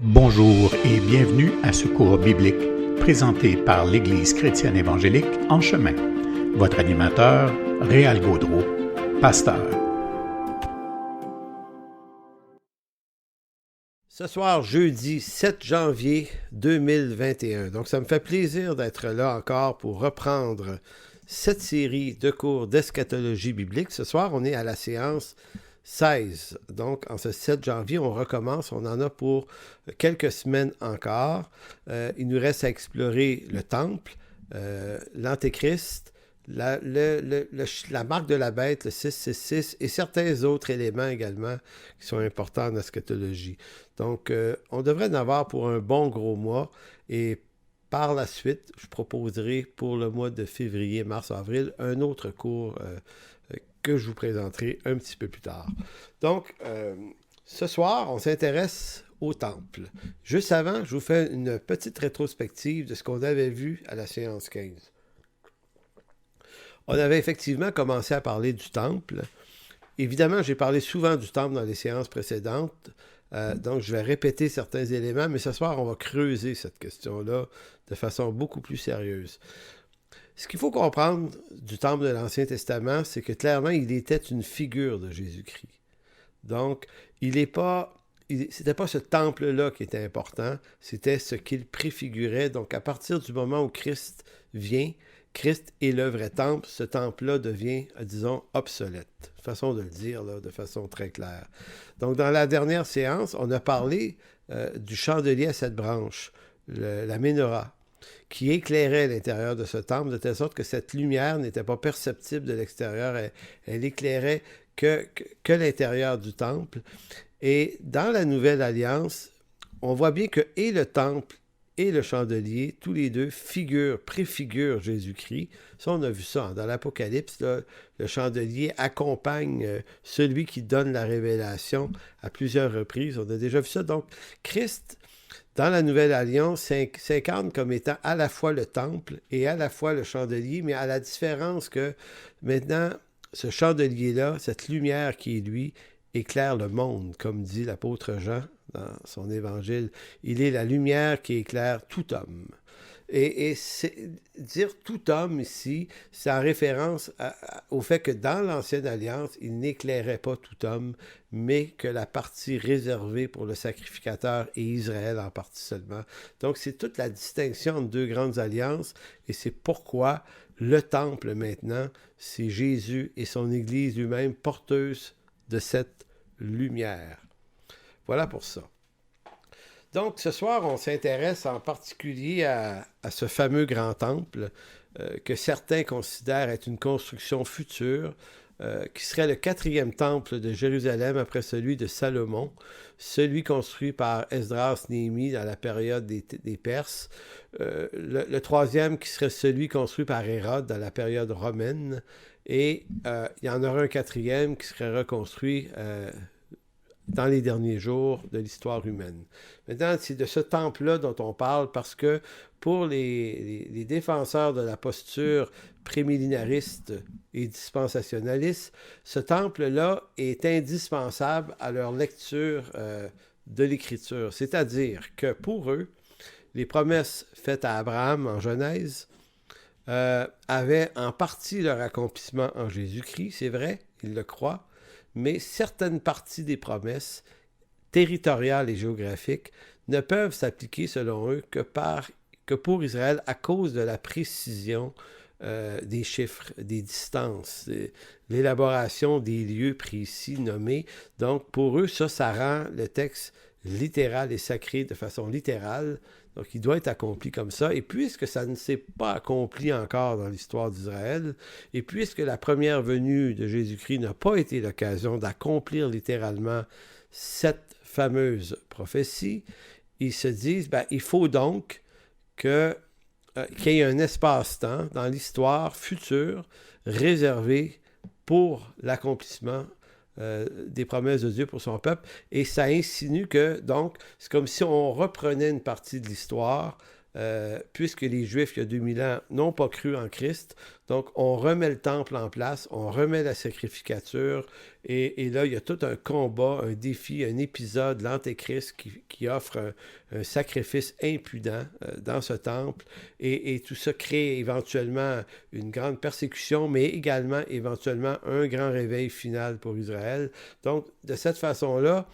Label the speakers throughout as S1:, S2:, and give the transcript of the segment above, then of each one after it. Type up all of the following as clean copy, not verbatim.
S1: Bonjour et bienvenue à ce cours biblique présenté par l'Église chrétienne évangélique En Chemin. Votre animateur, Réal Gaudreau, pasteur.
S2: Ce soir, jeudi 7 janvier 2021. Donc, ça me fait plaisir d'être là encore pour reprendre cette série de cours d'eschatologie biblique. Ce soir, on est à la séance 16. Donc, en ce 7 janvier, on recommence. On en a pour quelques semaines encore. Il nous reste à explorer le temple, l'Antéchrist, la marque de la bête, le 666, et certains autres éléments également qui sont importants en eschatologie. Donc, on devrait en avoir pour un bon gros mois. Et par la suite, je proposerai pour le mois de février, mars, avril, un autre cours que je vous présenterai un petit peu plus tard. Donc, ce soir, on s'intéresse au temple. Juste avant, je vous fais une petite rétrospective de ce qu'on avait vu à la séance 15. On avait effectivement commencé à parler du temple. Évidemment, j'ai parlé souvent du temple dans les séances précédentes, donc je vais répéter certains éléments, mais ce soir, on va creuser cette question-là de façon beaucoup plus sérieuse. Ce qu'il faut comprendre du temple de l'Ancien Testament, c'est que clairement, il était une figure de Jésus-Christ. Donc, c'était pas ce temple-là qui était important, c'était ce qu'il préfigurait. Donc, à partir du moment où Christ vient, Christ est le vrai temple, ce temple-là devient, disons, obsolète. Façon de le dire, là, de façon très claire. Donc, dans la dernière séance, on a parlé du chandelier à 7 branches, la menorah, qui éclairait l'intérieur de ce temple, de telle sorte que cette lumière n'était pas perceptible de l'extérieur, elle éclairait que l'intérieur du temple. Et dans la Nouvelle Alliance, on voit bien que et le temple et le chandelier, tous les deux préfigurent Jésus-Christ. Ça, on a vu ça dans l'Apocalypse. Là, le chandelier accompagne celui qui donne la révélation à plusieurs reprises. On a déjà vu ça. Donc, Christ, dans la Nouvelle Alliance, s'incarne comme étant à la fois le temple et à la fois le chandelier, mais à la différence que maintenant, ce chandelier-là, cette lumière qui est lui, éclaire le monde, comme dit l'apôtre Jean dans son évangile. Il est la lumière qui éclaire tout homme. Et dire tout homme ici, c'est en référence au fait que dans l'Ancienne Alliance, il n'éclairait pas tout homme, mais que la partie réservée pour le sacrificateur et Israël en partie seulement. Donc, c'est toute la distinction entre deux grandes alliances, et c'est pourquoi le temple maintenant, c'est Jésus et son Église lui-même porteuse de cette lumière. Voilà pour ça. Donc, ce soir, on s'intéresse en particulier à ce fameux grand temple que certains considèrent être une construction future, qui serait le 4e temple de Jérusalem après celui de Salomon, celui construit par Esdras Néhémie dans la période des Perses, le 3e qui serait celui construit par Hérode dans la période romaine, et il y en aura un 4e qui serait reconstruit dans les derniers jours de l'histoire humaine. Maintenant, c'est de ce temple-là dont on parle parce que pour les défenseurs de la posture prémillénariste et dispensationaliste, ce temple-là est indispensable à leur lecture de l'Écriture. C'est-à-dire que pour eux, les promesses faites à Abraham en Genèse avaient en partie leur accomplissement en Jésus-Christ, c'est vrai, ils le croient, mais certaines parties des promesses territoriales et géographiques ne peuvent s'appliquer, selon eux, que pour Israël à cause de la précision des chiffres, des distances, l'élaboration des lieux précis nommés. Donc, pour eux, ça rend le texte littéral et sacré de façon littérale. Donc, il doit être accompli comme ça. Et puisque ça ne s'est pas accompli encore dans l'histoire d'Israël, et puisque la première venue de Jésus-Christ n'a pas été l'occasion d'accomplir littéralement cette fameuse prophétie, ils se disent, il faut donc qu'il y ait un espace-temps dans l'histoire future réservé pour l'accomplissement des promesses de Dieu pour son peuple, et ça insinue que, donc, c'est comme si on reprenait une partie de l'histoire puisque les Juifs, il y a 2000 ans, n'ont pas cru en Christ. Donc, on remet le temple en place, on remet la sacrificature, et là, il y a tout un combat, un défi, un épisode, l'Antéchrist qui offre un sacrifice impudent dans ce temple, et tout ça crée éventuellement une grande persécution, mais également, éventuellement, un grand réveil final pour Israël. Donc, de cette façon-là,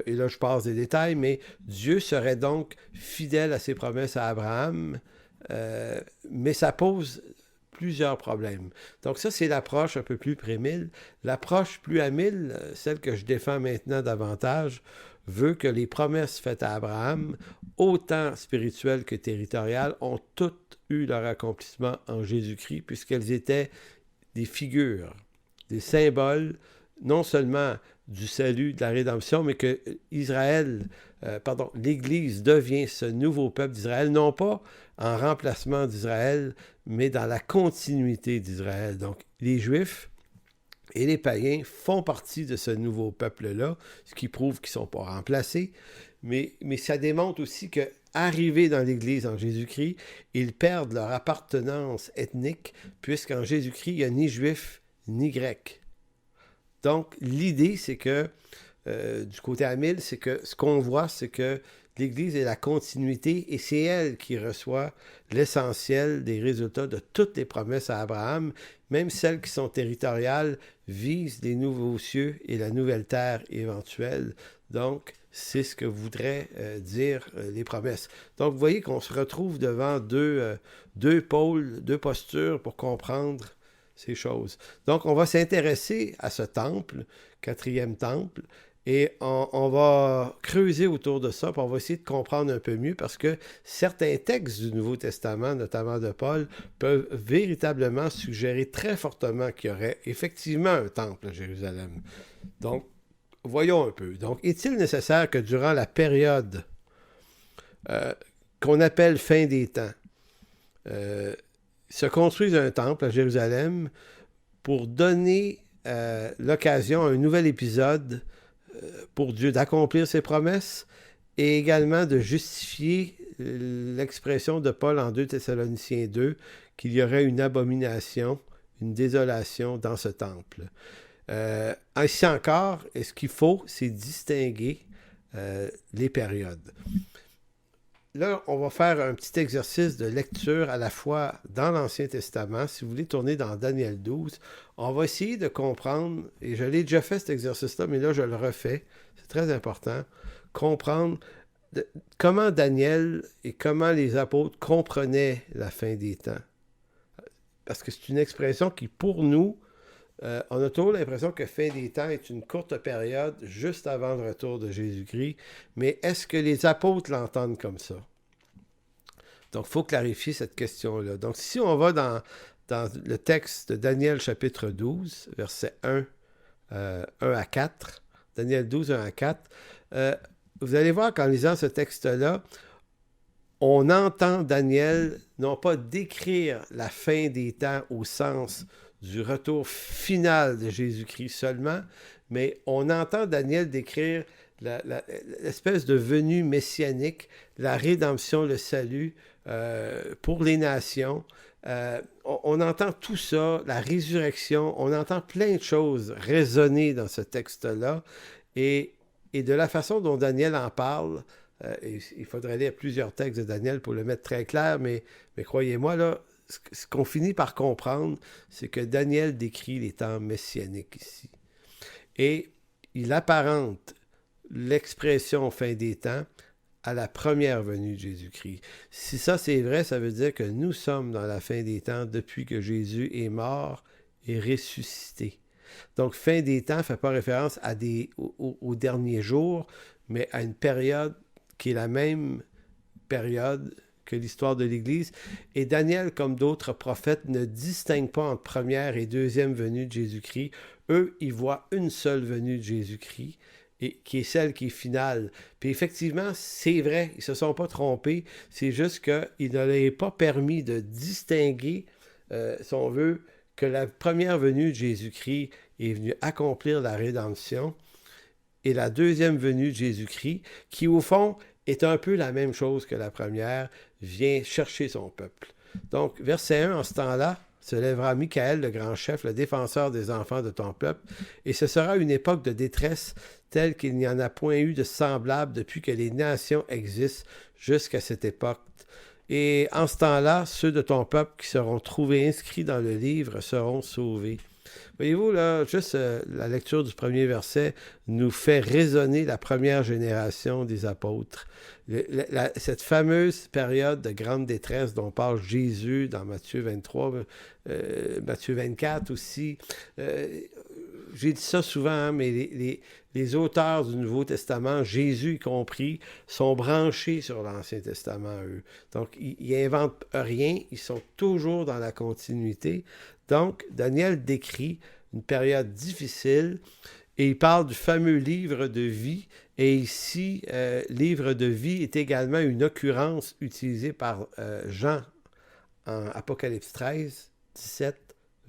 S2: et là je passe des détails, mais Dieu serait donc fidèle à ses promesses à Abraham, mais ça pose plusieurs problèmes. Donc ça, c'est l'approche un peu plus pré-mille. L'approche plus à mille, celle que je défends maintenant davantage, veut que les promesses faites à Abraham, autant spirituelles que territoriales, ont toutes eu leur accomplissement en Jésus-Christ, puisqu'elles étaient des figures, des symboles, non seulement du salut, de la rédemption, mais que l'Église devient ce nouveau peuple d'Israël, non pas en remplacement d'Israël, mais dans la continuité d'Israël. Donc, les Juifs et les païens font partie de ce nouveau peuple-là, ce qui prouve qu'ils ne sont pas remplacés, mais ça démontre aussi que arrivés dans l'Église en Jésus-Christ, ils perdent leur appartenance ethnique, puisqu'en Jésus-Christ, il n'y a ni Juif ni Grec. Donc, l'idée, c'est que, du côté Amil, c'est que ce qu'on voit, c'est que l'Église est la continuité et c'est elle qui reçoit l'essentiel des résultats de toutes les promesses à Abraham, même celles qui sont territoriales, visent les nouveaux cieux et la nouvelle terre éventuelle. Donc, c'est ce que voudraient dire les promesses. Donc, vous voyez qu'on se retrouve devant deux pôles, deux postures pour comprendre ces choses. Donc, on va s'intéresser à ce temple, 4e temple, et on va creuser autour de ça, puis on va essayer de comprendre un peu mieux, parce que certains textes du Nouveau Testament, notamment de Paul, peuvent véritablement suggérer très fortement qu'il y aurait effectivement un temple à Jérusalem. Donc, voyons un peu. Donc, est-il nécessaire que durant la période qu'on appelle fin des temps, se construise un temple à Jérusalem pour donner l'occasion à un nouvel épisode pour Dieu d'accomplir ses promesses et également de justifier l'expression de Paul en 2 Thessaloniciens 2 qu'il y aurait une abomination, une désolation dans ce temple. Ainsi encore, ce qu'il faut, c'est distinguer les périodes. Là, on va faire un petit exercice de lecture à la fois dans l'Ancien Testament. Si vous voulez tourner dans Daniel 12, on va essayer de comprendre, et je l'ai déjà fait cet exercice-là, mais là, je le refais. C'est très important. Comprendre comment Daniel et comment les apôtres comprenaient la fin des temps. Parce que c'est une expression qui, pour nous, on a toujours l'impression que fin des temps est une courte période juste avant le retour de Jésus-Christ, mais est-ce que les apôtres l'entendent comme ça? Donc, il faut clarifier cette question-là. Donc, si on va dans le texte de Daniel chapitre 12, versets 1 à 4, Daniel 12, 1 à 4, vous allez voir qu'en lisant ce texte-là, on entend Daniel non pas décrire la fin des temps au sens du retour final de Jésus-Christ seulement, mais on entend Daniel décrire l'espèce de venue messianique, la rédemption, le salut pour les nations. On entend tout ça, la résurrection, on entend plein de choses résonner dans ce texte-là, et de la façon dont Daniel en parle, il faudrait lire plusieurs textes de Daniel pour le mettre très clair, mais croyez-moi, là, ce qu'on finit par comprendre, c'est que Daniel décrit les temps messianiques ici. Et il apparente l'expression fin des temps à la première venue de Jésus-Christ. Si ça c'est vrai, ça veut dire que nous sommes dans la fin des temps depuis que Jésus est mort et ressuscité. Donc, fin des temps ne fait pas référence aux derniers jours, mais à une période qui est la même période que l'histoire de l'Église. Et Daniel, comme d'autres prophètes, ne distingue pas entre première et deuxième venue de Jésus-Christ. Eux, ils voient une seule venue de Jésus-Christ, et qui est celle qui est finale. Puis effectivement, c'est vrai, ils ne se sont pas trompés. C'est juste qu'il ne leur est pas permis de distinguer, si on veut, que la première venue de Jésus-Christ est venue accomplir la rédemption, et la deuxième venue de Jésus-Christ, qui au fond est un peu la même chose que la première, vient chercher son peuple. Donc, verset 1, en ce temps-là, se lèvera Michaël, le grand chef, le défenseur des enfants de ton peuple, et ce sera une époque de détresse telle qu'il n'y en a point eu de semblable depuis que les nations existent jusqu'à cette époque. Et en ce temps-là, ceux de ton peuple qui seront trouvés inscrits dans le livre seront sauvés. Voyez-vous, là, juste la lecture du premier verset nous fait résonner la première génération des apôtres. Cette fameuse période de grande détresse dont parle Jésus dans Matthieu 23, Matthieu 24 aussi. J'ai dit ça souvent, hein, mais les auteurs du Nouveau Testament, Jésus y compris, sont branchés sur l'Ancien Testament, eux. Donc, ils n'inventent rien, ils sont toujours dans la continuité. Donc, Daniel décrit une période difficile et il parle du fameux livre de vie. Et ici, livre de vie est également une occurrence utilisée par Jean en Apocalypse 13, 17,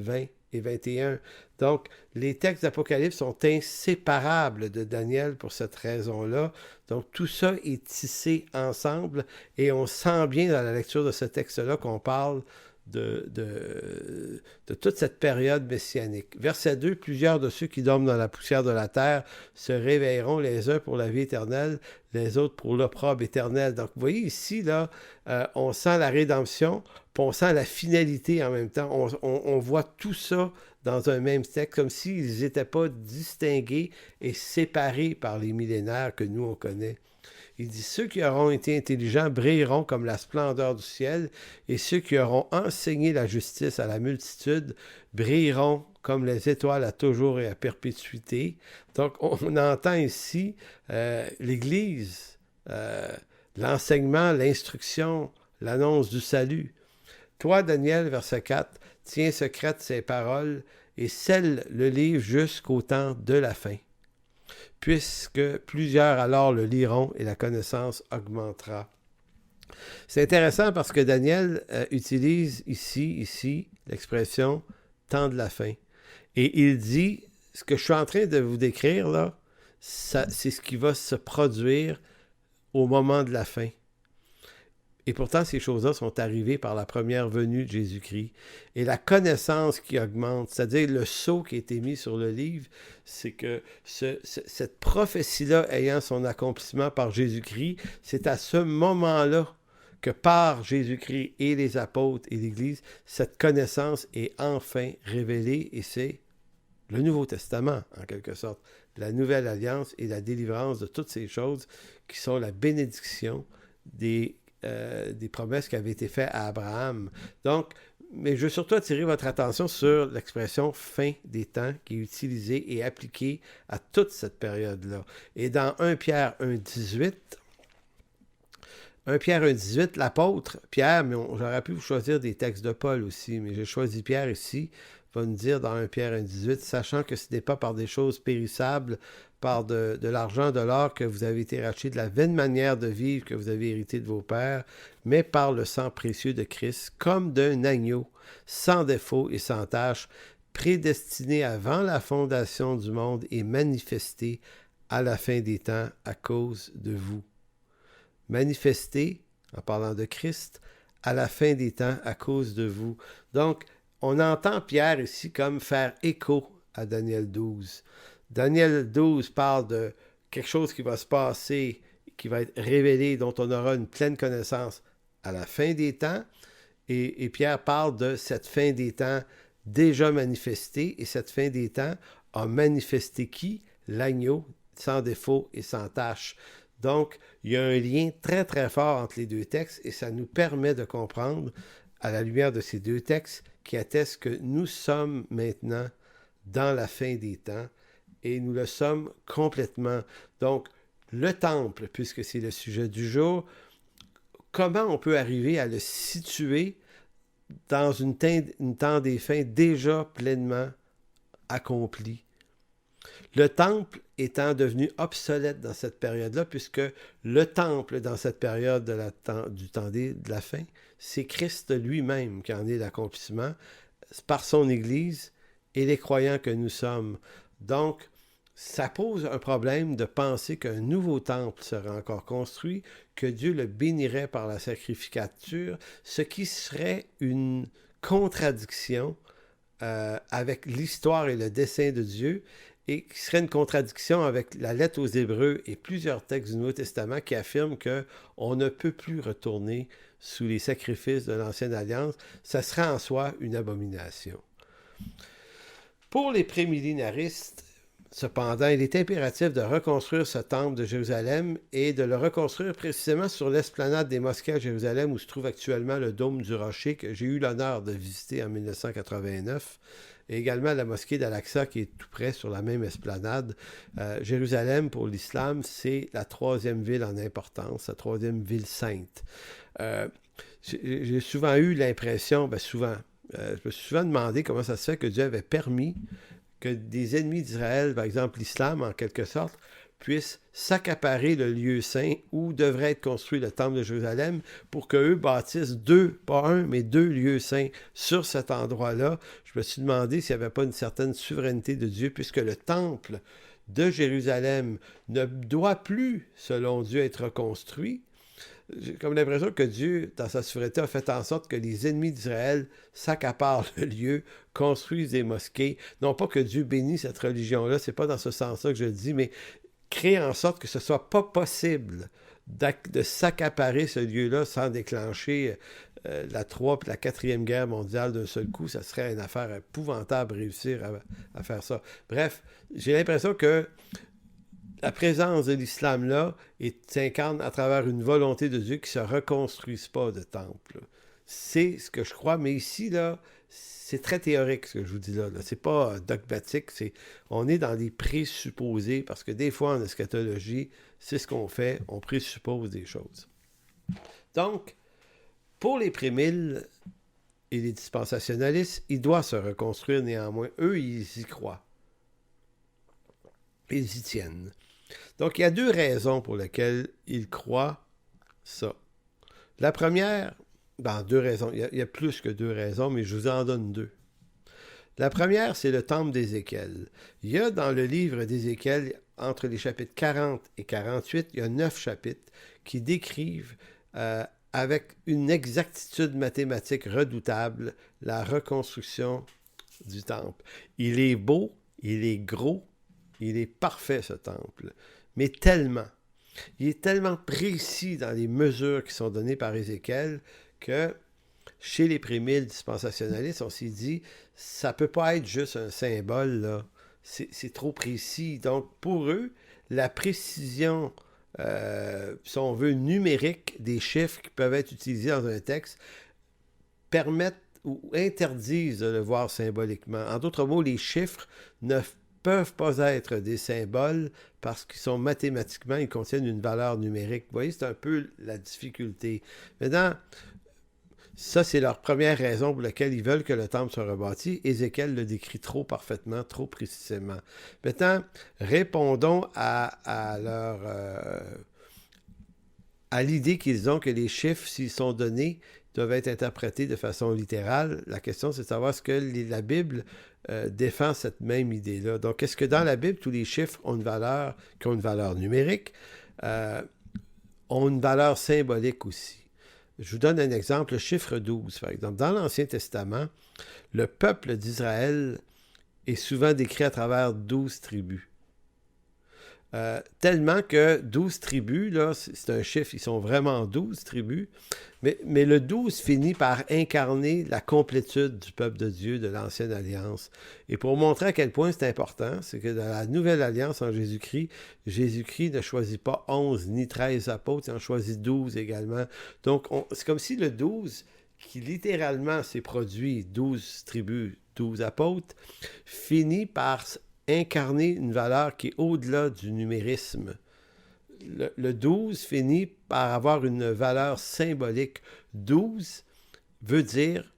S2: 20 et 21. Donc, les textes d'Apocalypse sont inséparables de Daniel pour cette raison-là. Donc, tout ça est tissé ensemble et on sent bien dans la lecture de ce texte-là qu'on parle de toute cette période messianique. Verset 2, plusieurs de ceux qui dorment dans la poussière de la terre se réveilleront les uns pour la vie éternelle, les autres pour l'opprobre éternel. Donc, vous voyez ici, là, on sent la rédemption, puis on sent la finalité en même temps. On voit tout ça dans un même texte, comme s'ils n'étaient pas distingués et séparés par les millénaires que nous, on connaît. Il dit, ceux qui auront été intelligents brilleront comme la splendeur du ciel, et ceux qui auront enseigné la justice à la multitude brilleront comme les étoiles à toujours et à perpétuité. Donc, on entend ici l'Église, l'enseignement, l'instruction, l'annonce du salut. Toi, Daniel, verset 4, tiens secrète ces paroles et scelle le livre jusqu'au temps de la fin, puisque plusieurs alors le liront et la connaissance augmentera. C'est intéressant parce que Daniel utilise ici l'expression « temps de la fin ». Et il dit, ce que je suis en train de vous décrire là, c'est ce qui va se produire au moment de la fin. Et pourtant, ces choses-là sont arrivées par la première venue de Jésus-Christ. Et la connaissance qui augmente, c'est-à-dire le sceau qui a été mis sur le livre, c'est que cette prophétie-là ayant son accomplissement par Jésus-Christ, c'est à ce moment-là que par Jésus-Christ et les apôtres et l'Église, cette connaissance est enfin révélée et c'est le Nouveau Testament, en quelque sorte, la Nouvelle Alliance et la délivrance de toutes ces choses qui sont la bénédiction des promesses qui avaient été faites à Abraham. Donc, mais je veux surtout attirer votre attention sur l'expression « fin des temps » qui est utilisée et appliquée à toute cette période-là. Et dans 1 Pierre 1,18, l'apôtre Pierre, mais j'aurais pu vous choisir des textes de Paul aussi, mais j'ai choisi Pierre ici, va nous dire dans 1 Pierre 1,18, sachant que ce n'est pas par des choses périssables, par de l'argent, de l'or que vous avez été rachetés, de la vaine manière de vivre que vous avez hérité de vos pères, mais par le sang précieux de Christ, comme d'un agneau, sans défaut et sans tache, prédestiné avant la fondation du monde et manifesté à la fin des temps à cause de vous. Manifesté, en parlant de Christ, à la fin des temps à cause de vous. Donc, on entend Pierre ici comme faire écho à Daniel 12. Daniel 12 parle de quelque chose qui va se passer, qui va être révélé, dont on aura une pleine connaissance à la fin des temps. Et Pierre parle de cette fin des temps déjà manifestée. Et cette fin des temps a manifesté qui? L'agneau, sans défaut et sans tache. Donc, il y a un lien très très fort entre les deux textes et ça nous permet de comprendre, à la lumière de ces deux textes, qui attestent que nous sommes maintenant dans la fin des temps. Et nous le sommes complètement. Donc, le temple, puisque c'est le sujet du jour, comment on peut arriver à le situer dans une temps des fins déjà pleinement accomplie? Le temple étant devenu obsolète dans cette période-là, puisque le temple dans cette période du temps de la fin, c'est Christ lui-même qui en est l'accomplissement par son Église et les croyants que nous sommes. Donc, ça pose un problème de penser qu'un nouveau temple serait encore construit, que Dieu le bénirait par la sacrificature, ce qui serait une contradiction avec l'histoire et le dessein de Dieu, et qui serait une contradiction avec la lettre aux Hébreux et plusieurs textes du Nouveau Testament qui affirment qu'on ne peut plus retourner sous les sacrifices de l'Ancienne Alliance. Ça serait en soi une abomination. Pour les prémillénaristes, cependant, il est impératif de reconstruire ce temple de Jérusalem et de le reconstruire précisément sur l'esplanade des mosquées à Jérusalem où se trouve actuellement le dôme du Rocher que j'ai eu l'honneur de visiter en 1989 et également la mosquée d'Al-Aqsa qui est tout près sur la même esplanade. Jérusalem, pour l'islam, c'est la troisième ville en importance, la troisième ville sainte. J'ai souvent eu l'impression, je me suis souvent demandé comment ça se fait que Dieu avait permis que des ennemis d'Israël, par exemple l'islam en quelque sorte, puissent s'accaparer le lieu saint où devrait être construit le temple de Jérusalem pour qu'eux bâtissent pas un, mais deux lieux saints sur cet endroit-là. Je me suis demandé s'il n'y avait pas une certaine souveraineté de Dieu, puisque le temple de Jérusalem ne doit plus, selon Dieu, être reconstruit. J'ai comme l'impression que Dieu, dans sa souveraineté, a fait en sorte que les ennemis d'Israël s'accaparent le lieu, construisent des mosquées. Non pas que Dieu bénisse cette religion-là, c'est pas dans ce sens-là que je le dis, mais créer en sorte que ce soit pas possible de s'accaparer ce lieu-là sans déclencher la 3 et la 4e guerre mondiale d'un seul coup. Ça serait une affaire épouvantable réussir à faire ça. Bref, j'ai l'impression que la présence de l'islam là s'incarne à travers une volonté de Dieu qui ne se reconstruise pas de temple. C'est ce que je crois, mais ici, là, c'est très théorique ce que je vous dis là. C'est pas dogmatique, on est dans les présupposés, parce que des fois en eschatologie, c'est ce qu'on fait, on présuppose des choses. Donc, pour les prémiles et les dispensationalistes, il doit se reconstruire néanmoins. Eux, ils y croient. Ils y tiennent. Donc, il y a deux raisons pour lesquelles ils croient ça. La première, deux raisons. Il y a plus que deux raisons, mais je vous en donne deux. La première, c'est le temple d'Ézéchiel. Il y a dans le livre d'Ézéchiel, entre les chapitres 40 et 48, il y a 9 chapitres qui décrivent avec une exactitude mathématique redoutable la reconstruction du temple. Il est beau, il est gros, il est parfait ce temple, mais tellement. Il est tellement précis dans les mesures qui sont données par Ézéchiel que chez les prémiles dispensationalistes, on s'est dit, ça ne peut pas être juste un symbole, là. C'est trop précis. Donc, pour eux, la précision, si on veut, numérique des chiffres qui peuvent être utilisés dans un texte, permettent ou interdisent de le voir symboliquement. En d'autres mots, les chiffres ne peuvent pas être des symboles parce qu'ils sont mathématiquement, ils contiennent une valeur numérique. Vous voyez, c'est un peu la difficulté. Maintenant, ça, c'est leur première raison pour laquelle ils veulent que le temple soit rebâti. Ézéchiel le décrit trop parfaitement, trop précisément. Maintenant, répondons à l'idée qu'ils ont que les chiffres, s'ils sont donnés, doivent être interprétés de façon littérale. La question, c'est de savoir est-ce que la Bible défend cette même idée-là. Donc, est-ce que dans la Bible, tous les chiffres ont une valeur, qui ont une valeur numérique, ont une valeur symbolique aussi? Je vous donne un exemple, le chiffre 12, par exemple. Dans l'Ancien Testament, le peuple d'Israël est souvent décrit à travers 12 tribus. Tellement que 12 tribus, là, c'est un chiffre, ils sont vraiment 12 tribus, mais le 12 finit par incarner la complétude du peuple de Dieu de l'Ancienne Alliance. Et pour montrer à quel point c'est important, c'est que dans la Nouvelle Alliance en Jésus-Christ, Jésus-Christ ne choisit pas 11 ni 13 apôtres, il en choisit 12 également. Donc, c'est comme si le 12, qui littéralement s'est produit 12 tribus, 12 apôtres, finit par incarner une valeur qui est au-delà du numérisme. Le 12 finit par avoir une valeur symbolique. 12 veut dire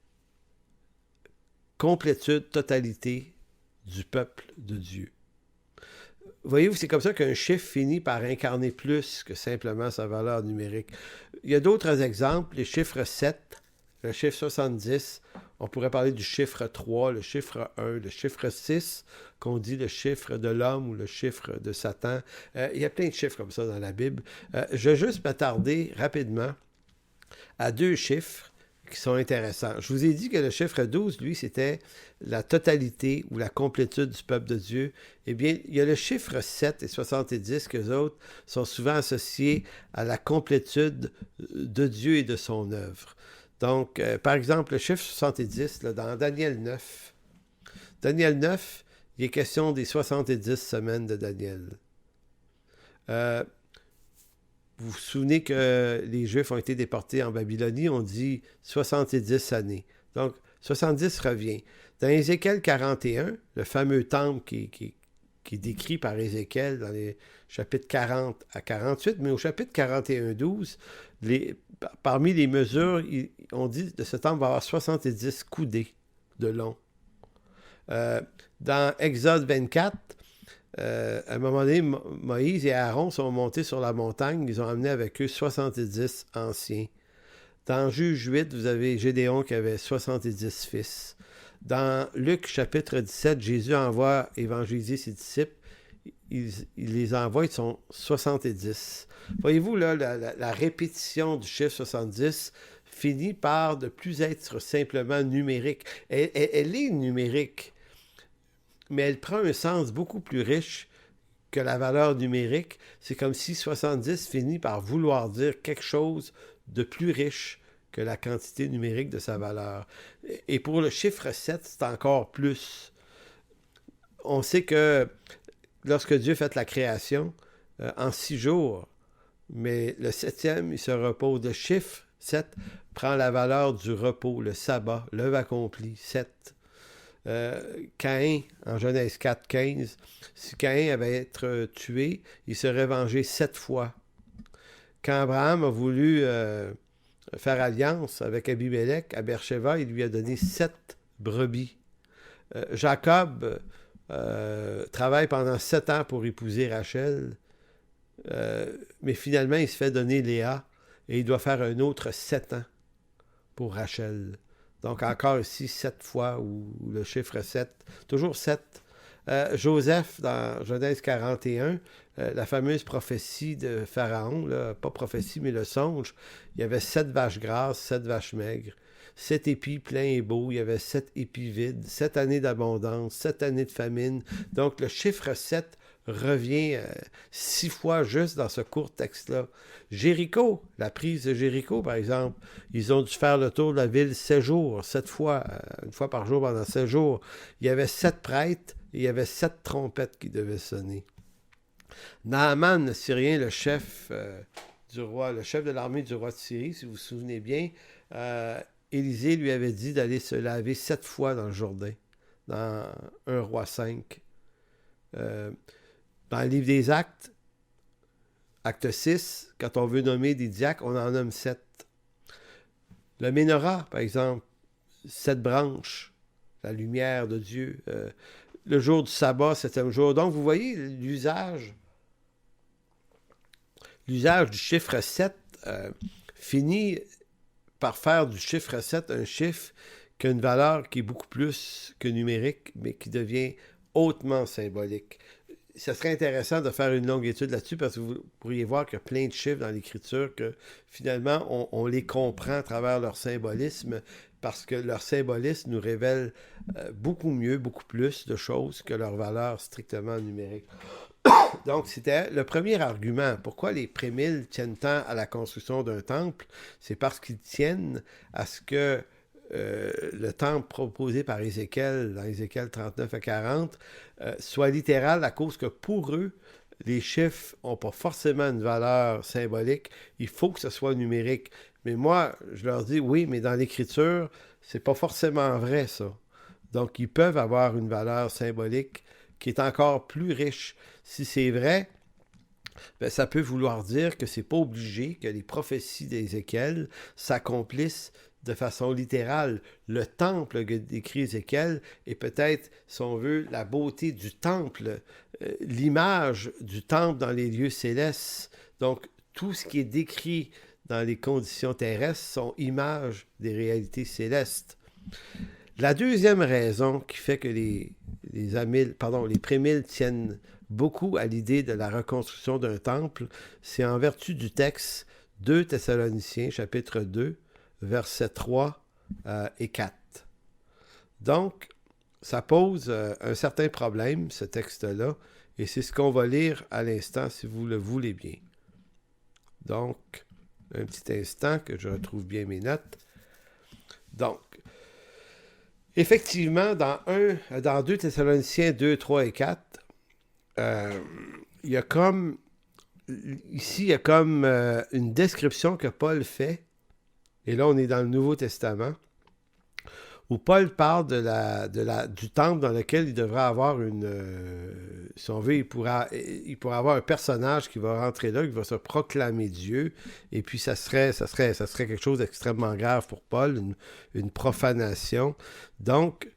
S2: complétude, totalité du peuple de Dieu. Voyez-vous, c'est comme ça qu'un chiffre finit par incarner plus que simplement sa valeur numérique. Il y a d'autres exemples, les chiffres 7, le chiffre 70, on pourrait parler du chiffre 3, le chiffre 1, le chiffre 6, qu'on dit le chiffre de l'homme ou le chiffre de Satan. Il y a plein de chiffres comme ça dans la Bible. Je vais juste m'attarder rapidement à 2 chiffres qui sont intéressants. Je vous ai dit que le chiffre 12, lui, c'était la totalité ou la complétude du peuple de Dieu. Eh bien, il y a le chiffre 7 et 70, qu'eux autres sont souvent associés à la complétude de Dieu et de son œuvre. Donc, par exemple, le chiffre 70, là, dans Daniel 9, il est question des 70 semaines de Daniel. Vous vous souvenez que les Juifs ont été déportés en Babylonie, on dit 70 années. Donc, 70 revient. Dans Ézéchiel 41, le fameux temple qui est décrit par Ézéchiel dans les chapitres 40 à 48, mais au chapitre 41-12, parmi les mesures, on dit que ce temple va avoir 70 coudées de long. Dans Exode 24, à un moment donné, Moïse et Aaron sont montés sur la montagne. Ils ont amené avec eux 70 anciens. Dans Juge 8, vous avez Gédéon qui avait 70 fils. Dans Luc chapitre 17, Jésus envoie évangéliser ses disciples. Il les envoie, ils sont 70. Voyez-vous, là, la répétition du chiffre 70 finit par ne plus être simplement numérique. Elle est numérique, mais elle prend un sens beaucoup plus riche que la valeur numérique. C'est comme si 70 finit par vouloir dire quelque chose de plus riche que la quantité numérique de sa valeur. Et pour le chiffre 7, c'est encore plus. On sait que lorsque Dieu fait la création, en 6 jours, mais le 7e, il se repose. Le chiffre 7 prend la valeur du repos, le sabbat, l'œuvre accomplie, 7. Caïn, en Genèse 4, 15, si Caïn avait été tué, il serait vengé 7 fois. Quand Abraham a voulu faire alliance avec Abimelech à Beersheba, il lui a donné 7 brebis. Jacob travaille pendant 7 ans pour épouser Rachel, mais finalement il se fait donner Léa et il doit faire un autre 7 ans pour Rachel. Donc, encore ici, 7 fois, ou le chiffre 7, toujours 7. Joseph, dans Genèse 41, la fameuse prophétie de Pharaon, là, pas prophétie, mais le songe, il y avait 7 vaches grasses, 7 vaches maigres, 7 épis pleins et beaux, il y avait 7 épis vides, 7 années d'abondance, 7 années de famine. Donc, le chiffre 7 revient 6 fois juste dans ce court texte-là. Jéricho, la prise de Jéricho, par exemple, ils ont dû faire le tour de la ville 7 jours, 7 fois, une fois par jour pendant 7 jours. Il y avait 7 prêtres et il y avait 7 trompettes qui devaient sonner. Naaman, le Syrien, le chef du roi, le chef de l'armée du roi de Syrie, si vous vous souvenez bien, Élisée lui avait dit d'aller se laver 7 fois dans le Jourdain, dans 1 roi 5. Dans le livre des Actes, acte 6, quand on veut nommer des diacres, on en nomme 7. Le Ménorah, par exemple, 7 branches, la lumière de Dieu. Le jour du sabbat, 7e jour. Donc, vous voyez, l'usage du chiffre 7 finit par faire du chiffre 7 un chiffre qui a une valeur qui est beaucoup plus que numérique, mais qui devient hautement symbolique. Ça serait intéressant de faire une longue étude là-dessus parce que vous pourriez voir qu'il y a plein de chiffres dans l'Écriture que finalement on les comprend à travers leur symbolisme parce que leur symbolisme nous révèle beaucoup mieux, beaucoup plus de choses que leur valeur strictement numérique. Donc, c'était le premier argument. Pourquoi les prémiles tiennent tant à la construction d'un temple? C'est parce qu'ils tiennent à ce que le temple proposé par Ézéchiel, dans Ézéchiel 39 à 40, soit littéral à cause que pour eux, les chiffres n'ont pas forcément une valeur symbolique. Il faut que ce soit numérique. Mais moi, je leur dis, oui, mais dans l'Écriture, c'est pas forcément vrai, ça. Donc, ils peuvent avoir une valeur symbolique qui est encore plus riche. Si c'est vrai, ben, ça peut vouloir dire que c'est pas obligé que les prophéties d'Ézéchiel s'accomplissent de façon littérale. Le temple que décrit Ézéchiel est peut-être, si on veut, la beauté du temple, l'image du temple dans les lieux célestes. Donc, tout ce qui est décrit dans les conditions terrestres sont images des réalités célestes. La deuxième raison qui fait que les les prémiles tiennent beaucoup à l'idée de la reconstruction d'un temple. C'est en vertu du texte 2 Thessaloniciens, chapitre 2, versets 3 et 4. Donc, ça pose un certain problème, ce texte-là, et c'est ce qu'on va lire à l'instant, si vous le voulez bien. Donc, un petit instant que je retrouve bien mes notes. Donc, effectivement, dans 2 Thessaloniciens 2, 3 et 4, il y a comme une description que Paul fait, et là on est dans le Nouveau Testament, où Paul parle du temple dans lequel il devrait avoir si on veut, il pourra avoir un personnage qui va rentrer là, qui va se proclamer Dieu, et puis ça serait quelque chose d'extrêmement grave pour Paul, une profanation. Donc,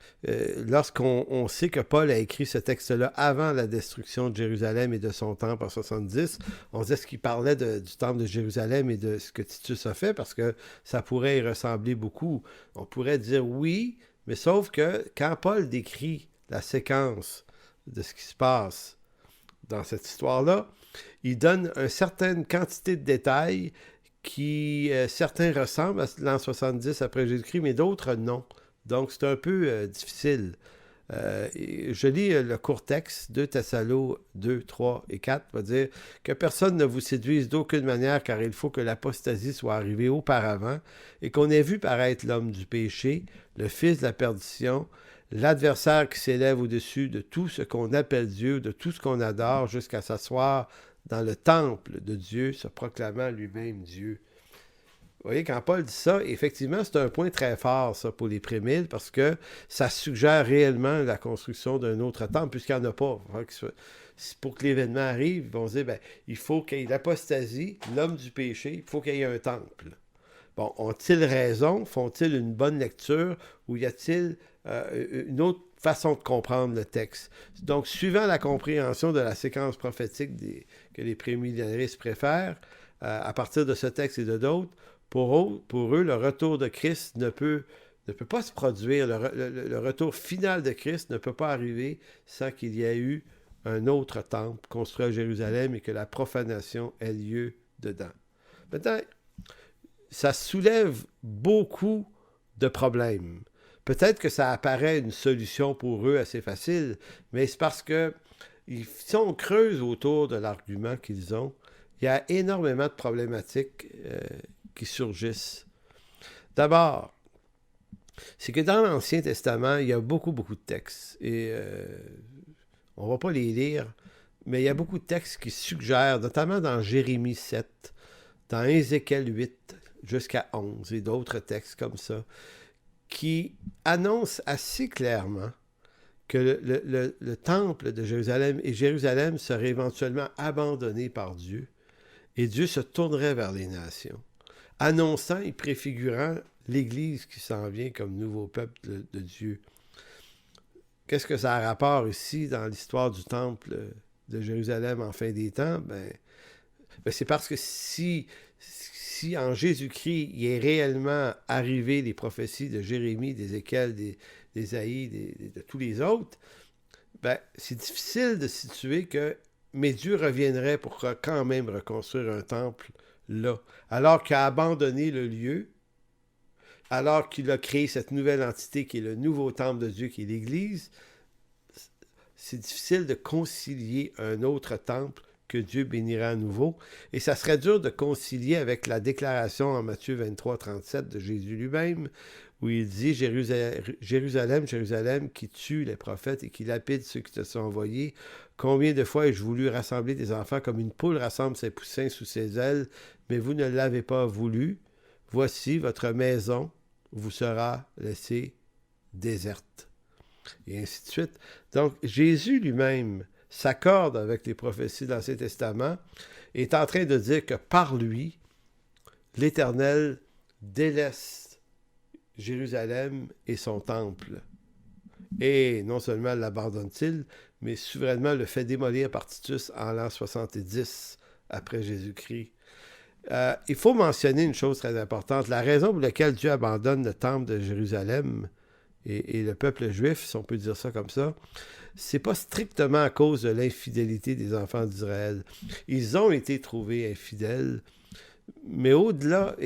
S2: lorsqu'on sait que Paul a écrit ce texte-là avant la destruction de Jérusalem et de son temple en 70, on se dit ce qu'il parlait du temple de Jérusalem et de ce que Titus a fait, parce que ça pourrait y ressembler beaucoup. On pourrait dire oui, mais sauf que quand Paul décrit la séquence de ce qui se passe dans cette histoire-là, il donne une certaine quantité de détails qui, certains ressemblent à l'an 70 après Jésus-Christ, mais d'autres non. Donc, c'est un peu difficile. Je lis le court texte, 2 Thessaloniciens 2, 3 et 4, va dire que personne ne vous séduise d'aucune manière, car il faut que l'apostasie soit arrivée auparavant, et qu'on ait vu paraître l'homme du péché, le fils de la perdition, l'adversaire qui s'élève au-dessus de tout ce qu'on appelle Dieu, de tout ce qu'on adore, jusqu'à s'asseoir dans le temple de Dieu, se proclamant lui-même Dieu. Vous voyez, quand Paul dit ça, effectivement, c'est un point très fort, ça, pour les prémiles, parce que ça suggère réellement la construction d'un autre temple, puisqu'il n'y en a pas. Pour que l'événement arrive, ils vont se dire, ben, il faut qu'il y ait l'apostasie, l'homme du péché, il faut qu'il y ait un temple. Bon, ont-ils raison? Font-ils une bonne lecture? Ou y a-t-il une autre façon de comprendre le texte? Donc, suivant la compréhension de la séquence prophétique que les prémillénaristes préfèrent, à partir de ce texte et de d'autres, pour eux, le retour de Christ ne peut pas se produire. Le retour final de Christ ne peut pas arriver sans qu'il y ait eu un autre temple construit à Jérusalem et que la profanation ait lieu dedans. Maintenant, ça soulève beaucoup de problèmes. Peut-être que ça apparaît une solution pour eux assez facile, mais c'est parce que si on creuse autour de l'argument qu'ils ont, il y a énormément de problématiques qui surgissent. D'abord, c'est que dans l'Ancien Testament, il y a beaucoup de textes. Et on ne va pas les lire, mais il y a beaucoup de textes qui suggèrent, notamment dans Jérémie 7, dans Ézéchiel 8, jusqu'à 11, et d'autres textes comme ça, qui annoncent assez clairement que le temple de Jérusalem et Jérusalem serait éventuellement abandonné par Dieu, et Dieu se tournerait vers les nations, annonçant et préfigurant l'Église qui s'en vient comme nouveau peuple de Dieu. Qu'est-ce que ça a rapport ici dans l'histoire du temple de Jérusalem en fin des temps? Ben, c'est parce que si en Jésus-Christ, il est réellement arrivé les prophéties de Jérémie, d'Ézéchiel, d'Ésaïe, de tous les autres, ben, c'est difficile de situer que mais Dieu reviendrait pour quand même reconstruire un temple là, alors qu'il a abandonné le lieu, alors qu'il a créé cette nouvelle entité qui est le nouveau temple de Dieu, qui est l'Église. C'est difficile de concilier un autre temple que Dieu bénira à nouveau. Et ça serait dur de concilier avec la déclaration en Matthieu 23, 37 de Jésus lui-même, où il dit « Jérusalem, Jérusalem, qui tue les prophètes et qui lapide ceux qui te sont envoyés. Combien de fois ai-je voulu rassembler des enfants comme une poule rassemble ses poussins sous ses ailes, mais vous ne l'avez pas voulu. Voici, votre maison vous sera laissée déserte. » Et ainsi de suite. Donc, Jésus lui-même s'accorde avec les prophéties de l'Ancien Testament et est en train de dire que par lui, l'Éternel délaisse Jérusalem et son temple. Et non seulement l'abandonne-t-il, mais souverainement le fait démolir par Titus en l'an 70 après Jésus-Christ. Il faut mentionner une chose très importante. La raison pour laquelle Dieu abandonne le temple de Jérusalem et le peuple juif, si on peut dire ça comme ça, c'est pas strictement à cause de l'infidélité des enfants d'Israël. Ils ont été trouvés infidèles, mais au-delà,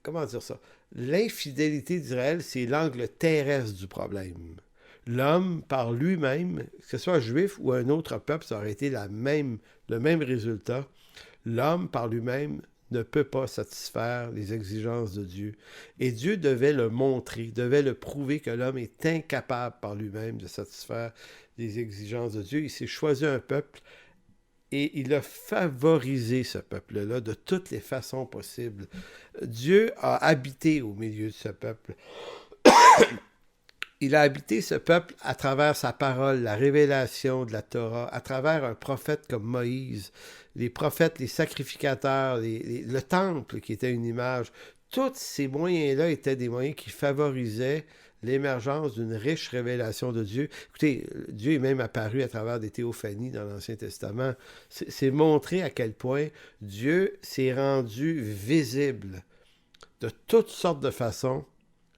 S2: comment dire ça? L'infidélité d'Israël, c'est l'angle terrestre du problème. L'homme, par lui-même, que ce soit juif ou un autre peuple, ça aurait été le même résultat. L'homme, par lui-même, ne peut pas satisfaire les exigences de Dieu. Et Dieu devait le montrer, devait le prouver que l'homme est incapable par lui-même de satisfaire les exigences de Dieu. Il s'est choisi un peuple et il a favorisé ce peuple-là de toutes les façons possibles. Dieu a habité au milieu de ce peuple. Il a habité ce peuple à travers sa parole, la révélation de la Torah, à travers un prophète comme Moïse, les prophètes, les sacrificateurs, le temple qui était une image. Tous ces moyens-là étaient des moyens qui favorisaient l'émergence d'une riche révélation de Dieu. Écoutez, Dieu est même apparu à travers des théophanies dans l'Ancien Testament. C'est montrer à quel point Dieu s'est rendu visible de toutes sortes de façons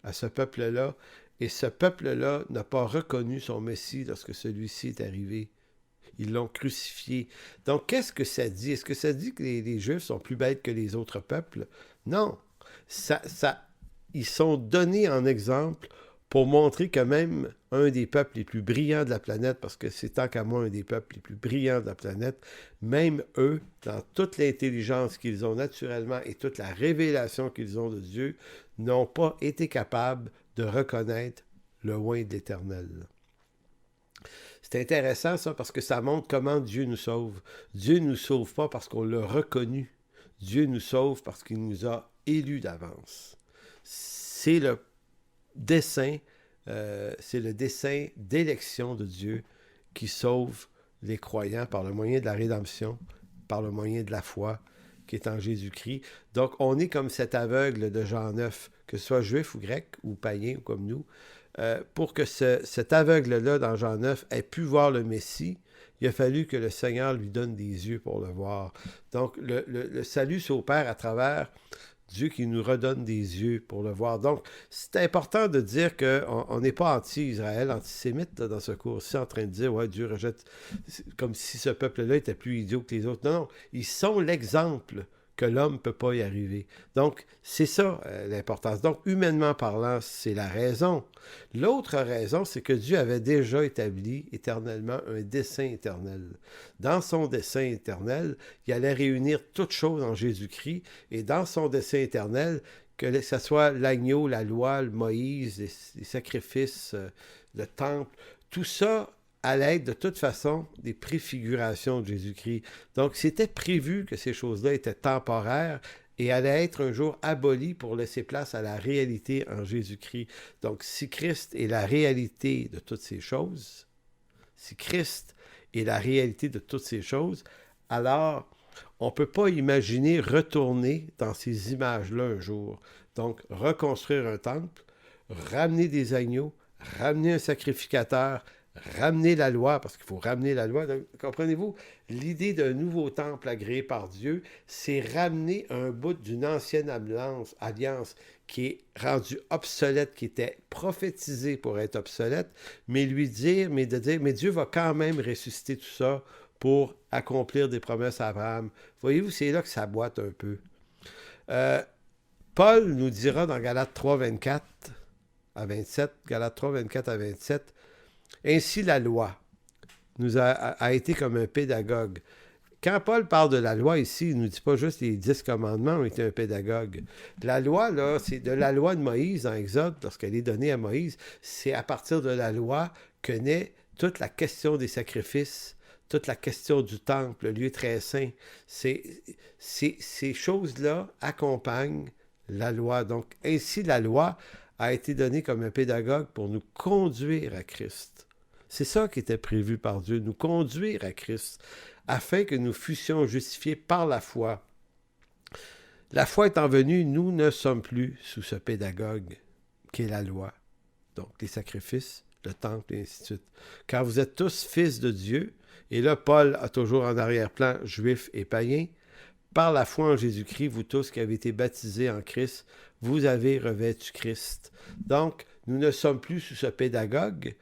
S2: à ce peuple-là. Et ce peuple-là n'a pas reconnu son Messie lorsque celui-ci est arrivé. Ils l'ont crucifié. Donc, qu'est-ce que ça dit? Est-ce que ça dit que les Juifs sont plus bêtes que les autres peuples? Non. Ils sont donnés en exemple pour montrer que même un des peuples les plus brillants de la planète, parce que c'est tant qu'à moi un des peuples les plus brillants de la planète, même eux, dans toute l'intelligence qu'ils ont naturellement et toute la révélation qu'ils ont de Dieu, n'ont pas été capables de reconnaître le oint de l'Éternel. C'est intéressant ça parce que ça montre comment Dieu nous sauve. Dieu ne nous sauve pas parce qu'on l'a reconnu. Dieu nous sauve parce qu'il nous a élus d'avance. C'est le dessein d'élection de Dieu qui sauve les croyants par le moyen de la rédemption, par le moyen de la foi qui est en Jésus-Christ. Donc, on est comme cet aveugle de Jean 9, que ce soit juif ou grec ou païen ou comme nous, pour que cet aveugle-là dans Jean 9 ait pu voir le Messie, il a fallu que le Seigneur lui donne des yeux pour le voir. Donc, le salut s'opère à travers Dieu qui nous redonne des yeux pour le voir. Donc, c'est important de dire qu'on n'est pas anti-Israël, antisémite dans ce cours-ci, en train de dire « ouais, Dieu rejette », comme si ce peuple-là était plus idiot que les autres. Non, non, ils sont l'exemple que l'homme ne peut pas y arriver. Donc, c'est ça l'importance. Donc, humainement parlant, c'est la raison. L'autre raison, c'est que Dieu avait déjà établi éternellement un dessein éternel. Dans son dessein éternel, il allait réunir toutes choses en Jésus-Christ, et dans son dessein éternel, que ce soit l'agneau, la loi, le Moïse, les sacrifices, le temple, tout ça allait être de toute façon des préfigurations de Jésus-Christ. Donc, c'était prévu que ces choses-là étaient temporaires et allaient être un jour abolies pour laisser place à la réalité en Jésus-Christ. Donc, si Christ est la réalité de toutes ces choses, si Christ est la réalité de toutes ces choses, alors on ne peut pas imaginer retourner dans ces images-là un jour. Donc, reconstruire un temple, ramener des agneaux, ramener un sacrificateur, ramener la loi, parce qu'il faut ramener la loi. Donc, comprenez-vous, l'idée d'un nouveau temple agréé par Dieu, c'est ramener un bout d'une ancienne alliance qui est rendue obsolète, qui était prophétisée pour être obsolète, mais de dire, mais Dieu va quand même ressusciter tout ça pour accomplir des promesses à Abraham. Voyez-vous, c'est là que ça boite un peu. Paul nous dira dans Galates 3, 24 à 27, Galates 3, 24 à 27, ainsi, la loi nous a été comme un pédagogue. Quand Paul parle de la loi ici, il ne nous dit pas juste les 10 commandements ont été un pédagogue. La loi, là, c'est de la loi de Moïse en Exode, lorsqu'elle est donnée à Moïse, c'est à partir de la loi que naît toute la question des sacrifices, toute la question du temple, le lieu très saint. Ces choses-là accompagnent la loi. Donc, ainsi, la loi a été donnée comme un pédagogue pour nous conduire à Christ. C'est ça qui était prévu par Dieu, nous conduire à Christ, afin que nous fussions justifiés par la foi. La foi étant venue, nous ne sommes plus sous ce pédagogue qui est la loi. Donc, les sacrifices, le temple, et ainsi de suite. Car vous êtes tous fils de Dieu, et là, Paul a toujours en arrière-plan juif et païen, par la foi en Jésus-Christ, vous tous qui avez été baptisés en Christ, vous avez revêtu Christ. Donc, nous ne sommes plus sous ce pédagogue,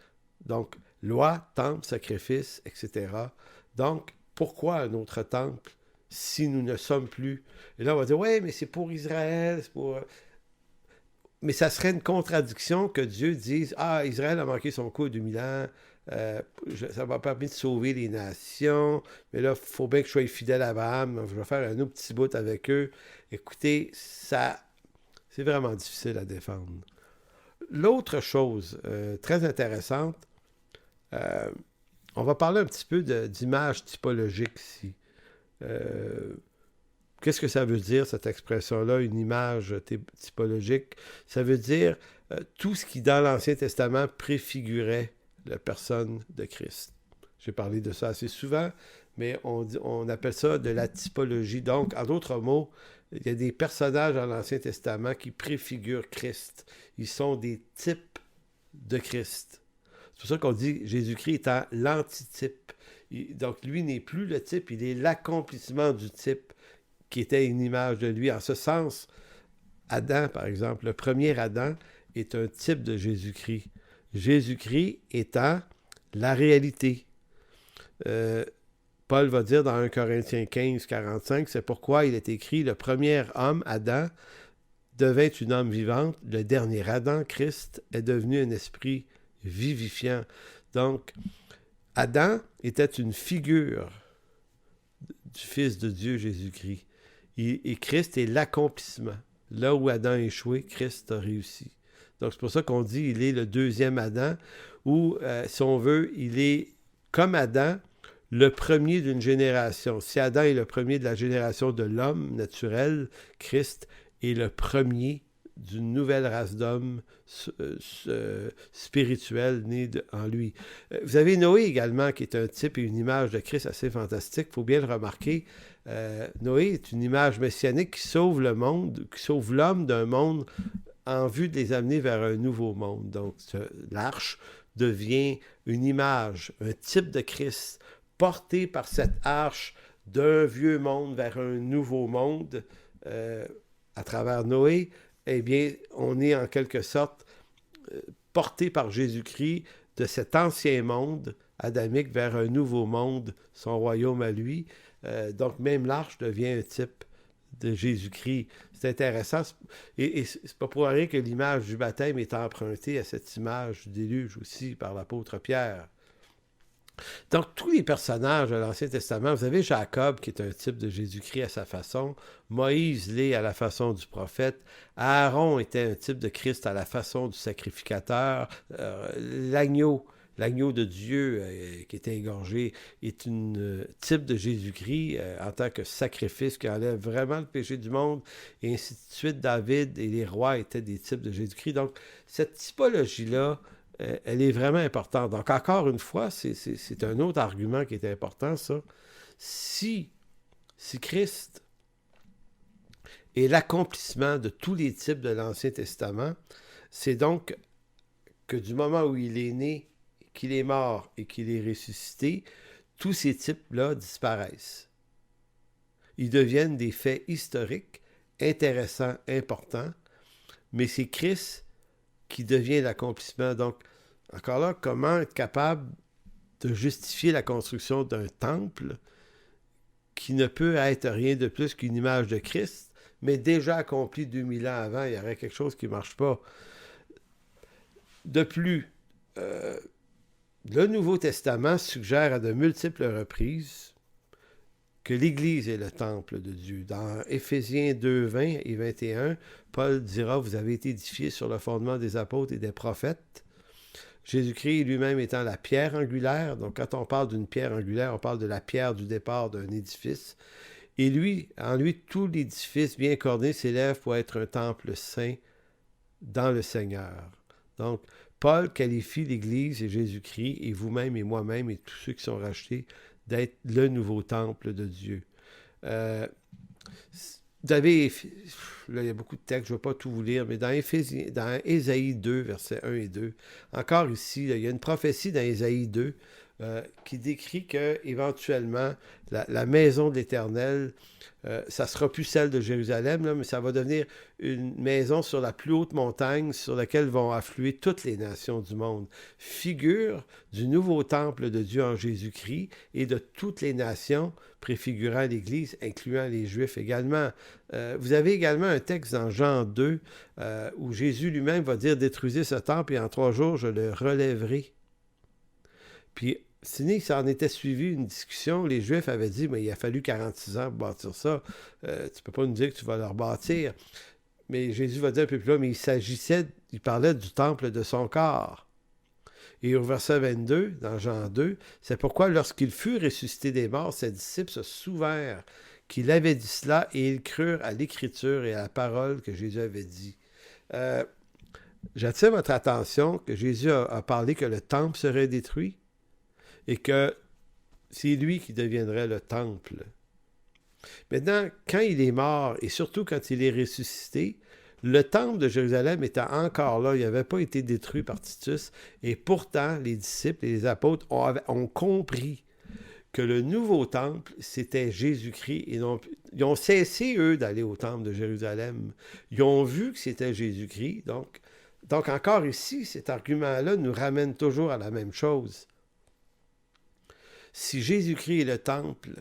S2: donc loi, temple, sacrifice, etc. Donc, pourquoi un autre temple si nous ne sommes plus? Et là, on va dire, ouais, mais c'est pour Israël, c'est pour... Mais ça serait une contradiction que Dieu dise, ah, Israël a manqué son coup 2000 ans, ça m'a permis de sauver les nations, mais là, il faut bien que je sois fidèle à Abraham, je vais faire un autre petit bout avec eux. Écoutez, ça, c'est vraiment difficile à défendre. L'autre chose très intéressante, on va parler un petit peu d'image typologique ici. Qu'est-ce que ça veut dire, cette expression-là, une image typologique? Ça veut dire tout ce qui, dans l'Ancien Testament, préfigurait la personne de Christ. J'ai parlé de ça assez souvent, mais on appelle ça de la typologie. Donc, en d'autres mots, il y a des personnages dans l'Ancien Testament qui préfigurent Christ. Ils sont des types de Christ. C'est pour ça qu'on dit Jésus-Christ étant l'antitype. Donc, lui n'est plus le type, il est l'accomplissement du type qui était une image de lui. En ce sens, Adam, par exemple, le premier Adam est un type de Jésus-Christ. Jésus-Christ étant la réalité. Paul va dire dans 1 Corinthiens 15, 45, c'est pourquoi il est écrit, le premier homme, Adam, devint une âme vivante, le dernier Adam, Christ, est devenu un esprit vivifiant. Donc, Adam était une figure du Fils de Dieu, Jésus-Christ. Et Christ est l'accomplissement. Là où Adam a échoué, Christ a réussi. Donc, c'est pour ça qu'on dit qu'il est le deuxième Adam, ou, si on veut, il est, comme Adam, le premier d'une génération. Si Adam est le premier de la génération de l'homme naturel, Christ est le premier d'une nouvelle race d'hommes spirituels nés en lui. Vous avez Noé également, qui est un type et une image de Christ assez fantastique. Il faut bien le remarquer. Noé est une image messianique qui sauve le monde, qui sauve l'homme d'un monde en vue de les amener vers un nouveau monde. Donc, l'arche devient une image, un type de Christ, porté par cette arche d'un vieux monde vers un nouveau monde à travers Noé. Eh bien, on est en quelque sorte porté par Jésus-Christ de cet ancien monde adamique vers un nouveau monde, son royaume à lui. Donc, même l'arche devient un type de Jésus-Christ. C'est intéressant. Et c'est pas pour rien que l'image du baptême est empruntée à cette image du déluge aussi par l'apôtre Pierre. Donc, tous les personnages de l'Ancien Testament, vous avez Jacob, qui est un type de Jésus-Christ à sa façon, Moïse l'est à la façon du prophète, Aaron était un type de Christ à la façon du sacrificateur, l'agneau de Dieu qui était égorgé est un type de Jésus-Christ en tant que sacrifice qui enlève vraiment le péché du monde, et ainsi de suite. David et les rois étaient des types de Jésus-Christ. Donc, cette typologie-là, elle est vraiment importante. Donc, encore une fois, c'est un autre argument qui est important, ça. Si Christ est l'accomplissement de tous les types de l'Ancien Testament, c'est donc que du moment où il est né, qu'il est mort et qu'il est ressuscité, tous ces types-là disparaissent. Ils deviennent des faits historiques, intéressants, importants, mais c'est Christ qui devient l'accomplissement. Donc, encore là, comment être capable de justifier la construction d'un temple qui ne peut être rien de plus qu'une image de Christ, mais déjà accompli 2000 ans avant, il y aurait quelque chose qui ne marche pas. De plus, le Nouveau Testament suggère à de multiples reprises que l'Église est le temple de Dieu. Dans Éphésiens 2, 20 et 21, Paul dira « Vous avez été édifiés sur le fondement des apôtres et des prophètes. » Jésus-Christ lui-même étant la pierre angulaire. Donc, quand on parle d'une pierre angulaire, on parle de la pierre du départ d'un édifice. Et lui, en lui, tout l'édifice bien coordonné s'élève pour être un temple saint dans le Seigneur. Donc, Paul qualifie l'Église et Jésus-Christ, et vous-même et moi-même et tous ceux qui sont rachetés, d'être le nouveau temple de Dieu. Vous avez, là, il y a beaucoup de textes, je ne vais pas tout vous lire, mais dans Ésaïe 2, versets 1 et 2, encore ici, là, il y a une prophétie dans Ésaïe 2 qui décrit qu'éventuellement, la maison de l'Éternel, ça ne sera plus celle de Jérusalem, là, mais ça va devenir une maison sur la plus haute montagne sur laquelle vont affluer toutes les nations du monde. Figure du nouveau temple de Dieu en Jésus-Christ et de toutes les nations préfigurant l'Église, incluant les Juifs également. Vous avez également un texte dans Jean 2 où Jésus lui-même va dire « Détruisez ce temple et en 3 jours, je le relèverai. » Puis, sinon, ça en était suivi une discussion. Les Juifs avaient dit, mais il a fallu 46 ans pour bâtir ça. Tu ne peux pas nous dire que tu vas le rebâtir. Mais Jésus va dire un peu plus là, mais il parlait du temple de son corps. Et au verset 22, dans Jean 2, c'est pourquoi lorsqu'il fut ressuscité des morts, ses disciples se souvinrent qu'il avait dit cela et ils crurent à l'Écriture et à la parole que Jésus avait dit. J'attire votre attention que Jésus a parlé que le temple serait détruit et que c'est lui qui deviendrait le temple. Maintenant, quand il est mort, et surtout quand il est ressuscité, le temple de Jérusalem était encore là, il n'avait pas été détruit par Titus, et pourtant, les disciples et les apôtres ont compris que le nouveau temple, c'était Jésus-Christ, et ils ont cessé, eux, d'aller au temple de Jérusalem. Ils ont vu que c'était Jésus-Christ, donc encore ici, cet argument-là nous ramène toujours à la même chose. Si Jésus-Christ est le temple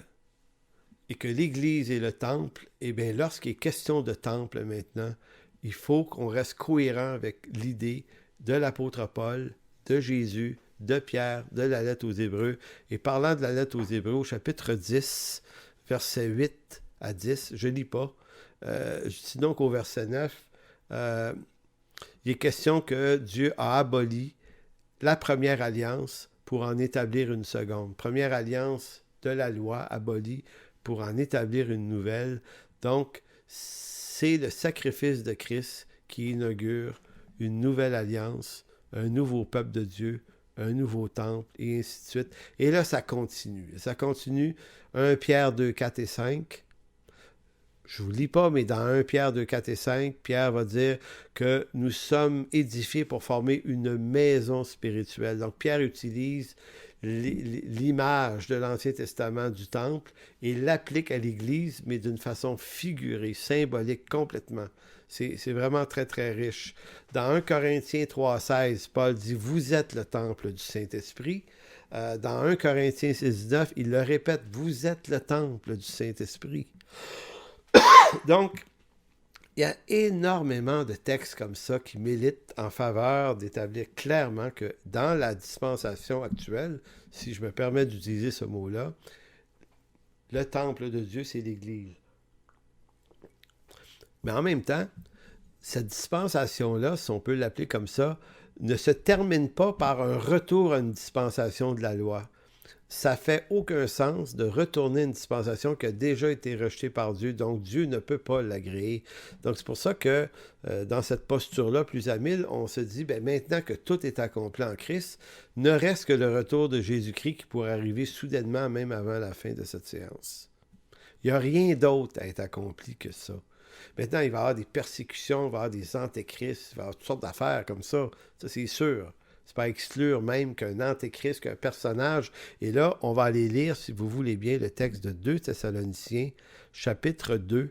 S2: et que l'Église est le temple, eh bien, lorsqu'il est question de temple maintenant, il faut qu'on reste cohérent avec l'idée de l'apôtre Paul, de Jésus, de Pierre, de la lettre aux Hébreux. Et parlant de la lettre aux Hébreux, au chapitre 10, versets 8 à 10, je ne lis pas. Je dis donc au verset 9, il est question que Dieu a aboli la première alliance pour en établir une seconde. Première alliance de la loi abolie pour en établir une nouvelle. Donc, c'est le sacrifice de Christ qui inaugure une nouvelle alliance, un nouveau peuple de Dieu, un nouveau temple, et ainsi de suite. Et là, ça continue. Ça continue. 1 Pierre 2, 4 et 5. Je ne vous lis pas, mais dans 1 Pierre 2, 4 et 5, Pierre va dire que nous sommes édifiés pour former une maison spirituelle. Donc, Pierre utilise l'image de l'Ancien Testament du temple et l'applique à l'Église, mais d'une façon figurée, symbolique complètement. C'est vraiment très, très riche. Dans 1 Corinthiens 3, 16, Paul dit « Vous êtes le temple du Saint-Esprit ». Dans 1 Corinthiens 6, 19, il le répète « Vous êtes le temple du Saint-Esprit ». Donc, il y a énormément de textes comme ça qui militent en faveur d'établir clairement que dans la dispensation actuelle, si je me permets d'utiliser ce mot-là, le temple de Dieu, c'est l'Église. Mais en même temps, cette dispensation-là, si on peut l'appeler comme ça, ne se termine pas par un retour à une dispensation de la loi. Ça fait aucun sens de retourner une dispensation qui a déjà été rejetée par Dieu, donc Dieu ne peut pas l'agréer. Donc c'est pour ça que dans cette posture-là, plus à 1000, on se dit, bien, maintenant que tout est accompli en Christ, ne reste que le retour de Jésus-Christ qui pourrait arriver soudainement, même avant la fin de cette séance. Il n'y a rien d'autre à être accompli que ça. Maintenant, il va y avoir des persécutions, il va y avoir des antéchrists, il va y avoir toutes sortes d'affaires comme ça c'est sûr. C'est pas exclure même qu'un antéchrist, qu'un personnage. Et là, on va aller lire, si vous voulez bien, le texte de 2 Thessaloniciens, chapitre 2.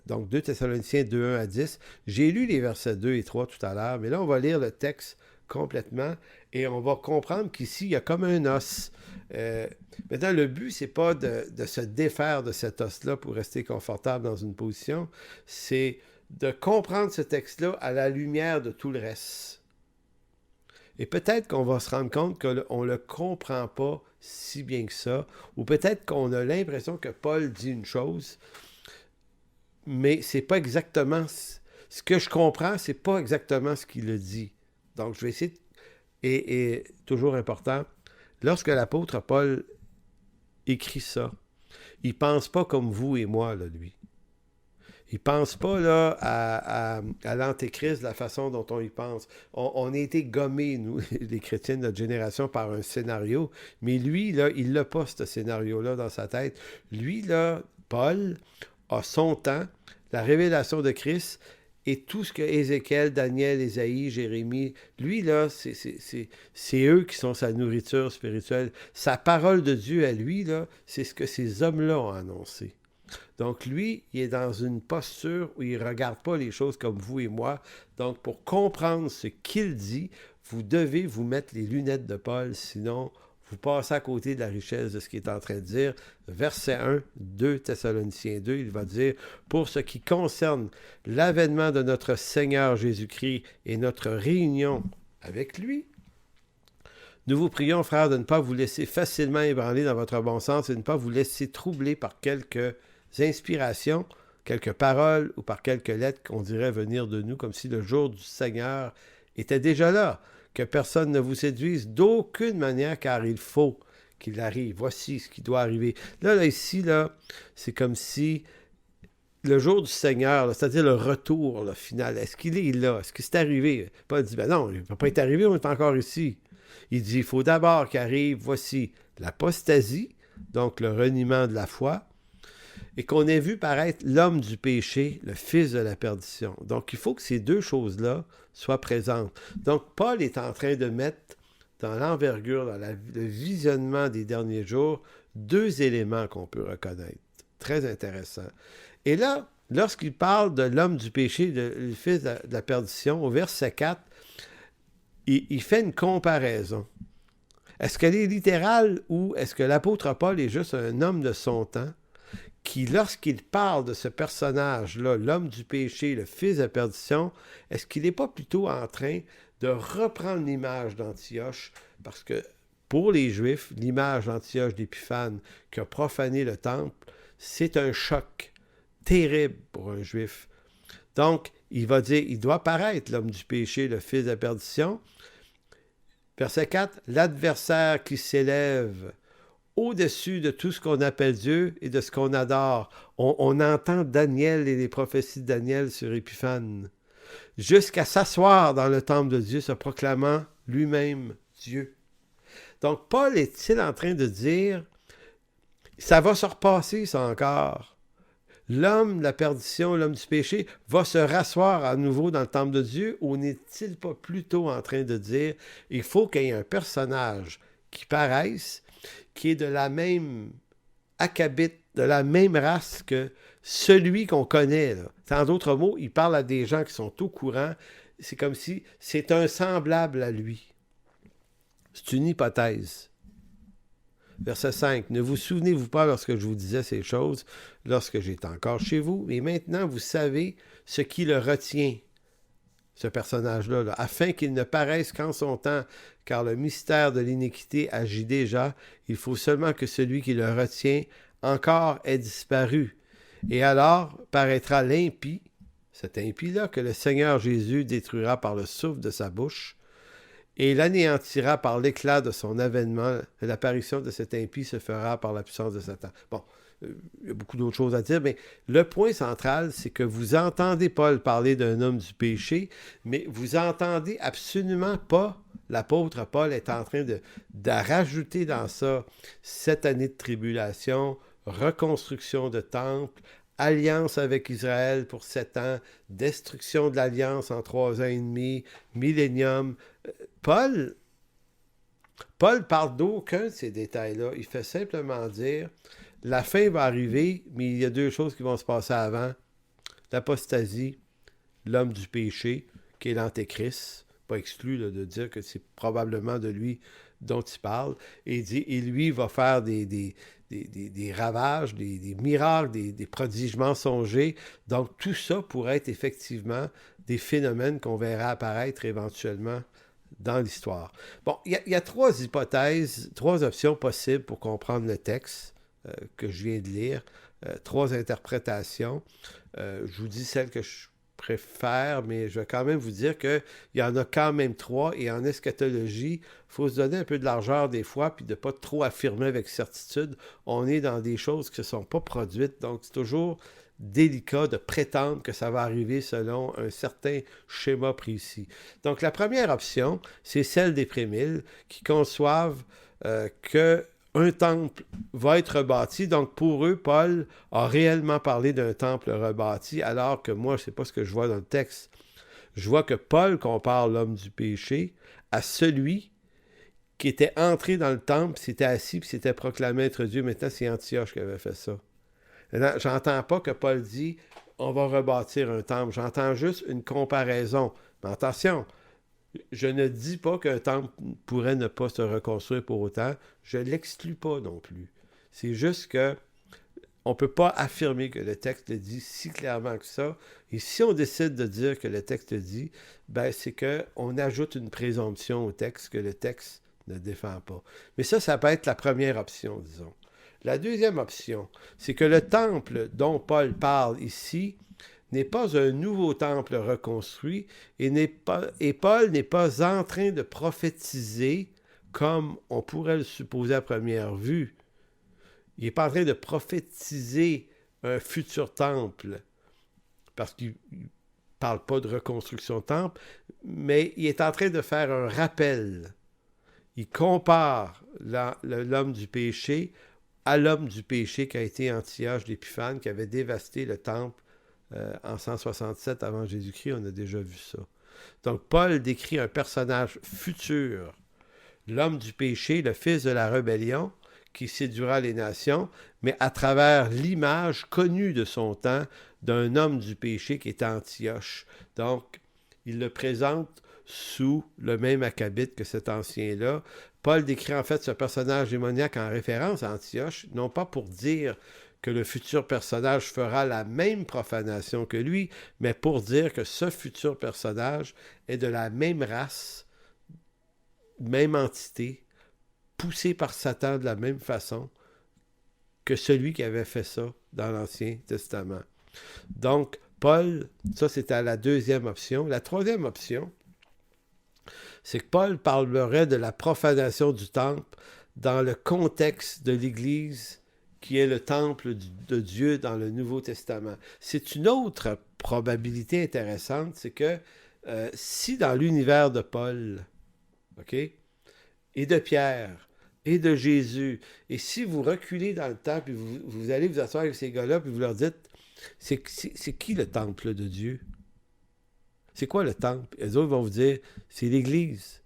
S2: Donc, 2 Thessaloniciens 2, 1 à 10. J'ai lu les versets 2 et 3 tout à l'heure, mais là, on va lire le texte complètement et on va comprendre qu'ici, il y a comme un os. Maintenant, le but, c'est pas de se défaire de cet os-là pour rester confortable dans une position, c'est de comprendre ce texte-là à la lumière de tout le reste. Et peut-être qu'on va se rendre compte qu'on ne le comprend pas si bien que ça, ou peut-être qu'on a l'impression que Paul dit une chose, mais c'est pas exactement... Ce que je comprends, c'est pas exactement ce qu'il a dit. Donc, je vais essayer... Et toujours important, lorsque l'apôtre Paul écrit ça, il pense pas comme vous et moi, là, lui. Il ne pense pas là, à l'antéchrist de la façon dont on y pense. On a été gommés, nous, les chrétiens de notre génération, par un scénario. Mais lui, là, il n'a pas ce scénario-là dans sa tête. Lui, là, Paul, a son temps, la révélation de Christ, Et tout ce que Ézéchiel, Daniel, Ésaïe, Jérémie, lui, là, c'est eux qui sont sa nourriture spirituelle. Sa parole de Dieu à lui, là, c'est ce que ces hommes-là ont annoncé. Donc, lui, il est dans une posture où il ne regarde pas les choses comme vous et moi. Donc, pour comprendre ce qu'il dit, vous devez vous mettre les lunettes de Paul, sinon vous passez à côté de la richesse de ce qu'il est en train de dire. Verset 1, 2 Thessaloniciens 2, il va dire « Pour ce qui concerne l'avènement de notre Seigneur Jésus-Christ et notre réunion avec lui, nous vous prions, frères, de ne pas vous laisser facilement ébranler dans votre bon sens et de ne pas vous laisser troubler par quelques inspirations, quelques paroles ou par quelques lettres qu'on dirait venir de nous, comme si le jour du Seigneur était déjà là. Que personne ne vous séduise d'aucune manière, car il faut qu'il arrive. Voici ce qui doit arriver. Là ici, c'est comme si le jour du Seigneur, là, c'est-à-dire le retour final, est-ce qu'il est là? Est-ce que c'est arrivé? Paul dit, non, il ne peut pas être arrivé, on est encore ici. Il dit, il faut d'abord qu'arrive, voici, l'apostasie, donc le reniement de la foi, et qu'on ait vu paraître l'homme du péché, le fils de la perdition. Donc, il faut que ces deux choses-là soient présentes. Donc, Paul est en train de mettre dans l'envergure, dans le visionnement des derniers jours, deux éléments qu'on peut reconnaître. Très intéressant. Et là, lorsqu'il parle de l'homme du péché, le fils de la perdition, au verset 4, il fait une comparaison. Est-ce qu'elle est littérale ou est-ce que l'apôtre Paul est juste un homme de son temps qui, lorsqu'il parle de ce personnage-là, l'homme du péché, le fils de la perdition, est-ce qu'il n'est pas plutôt en train de reprendre l'image d'Antioche? Parce que pour les Juifs, l'image d'Antioche d'Épiphane qui a profané le temple, c'est un choc terrible pour un Juif. Donc, il va dire, il doit paraître l'homme du péché, le fils de la perdition. Verset 4, l'adversaire qui s'élève au-dessus de tout ce qu'on appelle Dieu et de ce qu'on adore. On entend Daniel et les prophéties de Daniel sur Épiphane, jusqu'à s'asseoir dans le temple de Dieu, se proclamant lui-même Dieu. Donc, Paul est-il en train de dire, ça va se repasser, ça encore. L'homme de la perdition, l'homme du péché, va se rasseoir à nouveau dans le temple de Dieu, ou n'est-il pas plutôt en train de dire, il faut qu'il y ait un personnage qui paraisse, qui est de la même acabit, de la même race que celui qu'on connaît. Là. En d'autres mots, il parle à des gens qui sont au courant. C'est comme si c'est un semblable à lui. C'est une hypothèse. Verset 5. Ne vous souvenez-vous pas lorsque je vous disais ces choses, lorsque j'étais encore chez vous, et maintenant vous savez ce qui le retient, ce personnage-là, afin qu'il ne paraisse qu'en son temps, car le mystère de l'iniquité agit déjà. Il faut seulement que celui qui le retient encore ait disparu. Et alors paraîtra l'impie, cet impie-là, que le Seigneur Jésus détruira par le souffle de sa bouche, et l'anéantira par l'éclat de son avènement. L'apparition de cet impie se fera par la puissance de Satan. Bon, il y a beaucoup d'autres choses à dire, mais le point central, c'est que vous entendez Paul parler d'un homme du péché, mais vous entendez absolument pas l'apôtre Paul est en train de rajouter dans ça 7 années de tribulation, reconstruction de temple, alliance avec Israël pour 7 ans, destruction de l'alliance en 3 ans et demi, millénium. Paul parle d'aucun de ces détails-là. Il fait simplement dire, la fin va arriver, mais il y a 2 choses qui vont se passer avant. L'apostasie, l'homme du péché, qui est l'antéchrist. Pas exclu là, de dire que c'est probablement de lui dont il parle. Et il dit, et lui va faire des ravages, des miracles, des prodiges mensongers. Donc tout ça pourrait être effectivement des phénomènes qu'on verra apparaître éventuellement dans l'histoire. Bon, il y a 3 hypothèses, 3 options possibles pour comprendre le texte que je viens de lire, 3 interprétations. Je vous dis celle que je préfère, mais je vais quand même vous dire qu'il y en a quand même 3, et en eschatologie, il faut se donner un peu de largeur des fois, puis de ne pas trop affirmer avec certitude. On est dans des choses qui ne sont pas produites, donc c'est toujours délicat de prétendre que ça va arriver selon un certain schéma précis. Donc la première option, c'est celle des prémiles qui conçoivent que un temple va être rebâti. Donc, pour eux, Paul a réellement parlé d'un temple rebâti, alors que moi, c'est pas ce que je vois dans le texte. Je vois que Paul compare l'homme du péché à celui qui était entré dans le temple, s'était assis, puis s'était proclamé être Dieu. Maintenant, c'est Antioche qui avait fait ça. Maintenant, j'entends pas que Paul dit « on va rebâtir un temple ». J'entends juste une comparaison. Mais attention, je ne dis pas qu'un temple pourrait ne pas se reconstruire pour autant. Je ne l'exclus pas non plus. C'est juste que on ne peut pas affirmer que le texte le dit si clairement que ça. Et si on décide de dire que le texte le dit, ben c'est qu'on ajoute une présomption au texte que le texte ne défend pas. Mais ça peut être la première option, disons. La deuxième option, c'est que le temple dont Paul parle ici n'est pas un nouveau temple reconstruit et Paul n'est pas en train de prophétiser comme on pourrait le supposer à première vue. Il n'est pas en train de prophétiser un futur temple, parce qu'il ne parle pas de reconstruction de temple, mais il est en train de faire un rappel. Il compare l'homme du péché à l'homme du péché qui a été Antioche d'Épiphane, qui avait dévasté le temple en 167 avant Jésus-Christ. On a déjà vu ça. Donc, Paul décrit un personnage futur, l'homme du péché, le fils de la rébellion, qui séduira les nations, mais à travers l'image connue de son temps d'un homme du péché qui est Antioche. Donc, il le présente sous le même acabit que cet ancien-là. Paul décrit en fait ce personnage démoniaque en référence à Antioche, non pas pour dire que le futur personnage fera la même profanation que lui, mais pour dire que ce futur personnage est de la même race, même entité, poussé par Satan de la même façon que celui qui avait fait ça dans l'Ancien Testament. Donc, Paul, ça c'était la deuxième option. La troisième option, c'est que Paul parlerait de la profanation du temple dans le contexte de l'Église qui est le temple de Dieu dans le Nouveau Testament. C'est une autre probabilité intéressante, c'est que si dans l'univers de Paul, OK, et de Pierre, et de Jésus, et si vous reculez dans le temps, puis vous allez vous asseoir avec ces gars-là, puis vous leur dites, c'est qui le temple de Dieu? C'est quoi le temple? Eux autres vont vous dire, c'est l'Église.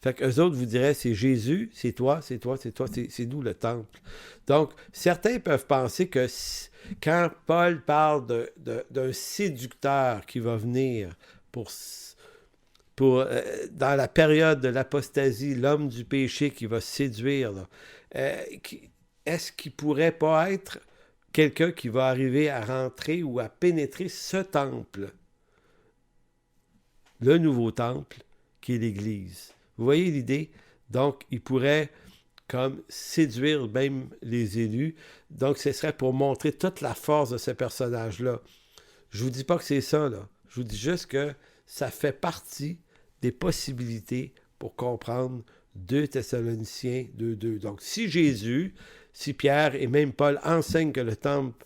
S2: Fait qu'eux autres vous diraient, c'est Jésus, c'est toi, c'est nous le temple. Donc, certains peuvent penser que quand Paul parle d'un séducteur qui va venir pour dans la période de l'apostasie, l'homme du péché qui va séduire, là, est-ce qu'il pourrait pas être quelqu'un qui va arriver à rentrer ou à pénétrer ce temple, le nouveau temple, qui est l'Église? Vous voyez l'idée? Donc, il pourrait comme séduire même les élus. Donc, ce serait pour montrer toute la force de ce personnage-là. Je vous dis pas que c'est ça, là. Je vous dis juste que ça fait partie des possibilités pour comprendre 2 Thessaloniciens 2.2. Donc, si Jésus, si Pierre et même Paul enseignent que le temple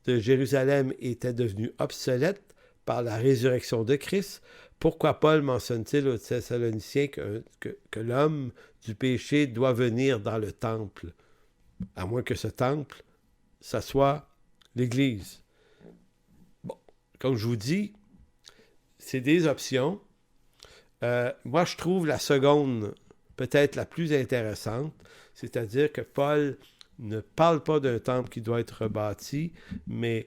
S2: de Jérusalem était devenu obsolète par la résurrection de Christ, pourquoi Paul mentionne-t-il aux Thessaloniciens que l'homme du péché doit venir dans le temple? À moins que ce temple, ça soit l'Église. Bon, comme je vous dis, c'est des options. Moi, je trouve la seconde peut-être la plus intéressante, c'est-à-dire que Paul ne parle pas d'un temple qui doit être rebâti, mais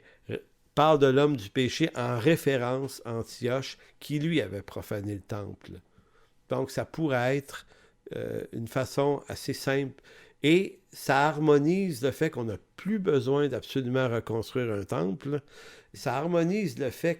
S2: parle de l'homme du péché en référence à Antioche, qui lui avait profané le temple. Donc, ça pourrait être une façon assez simple. Et ça harmonise le fait qu'on n'a plus besoin d'absolument reconstruire un temple. Ça harmonise le fait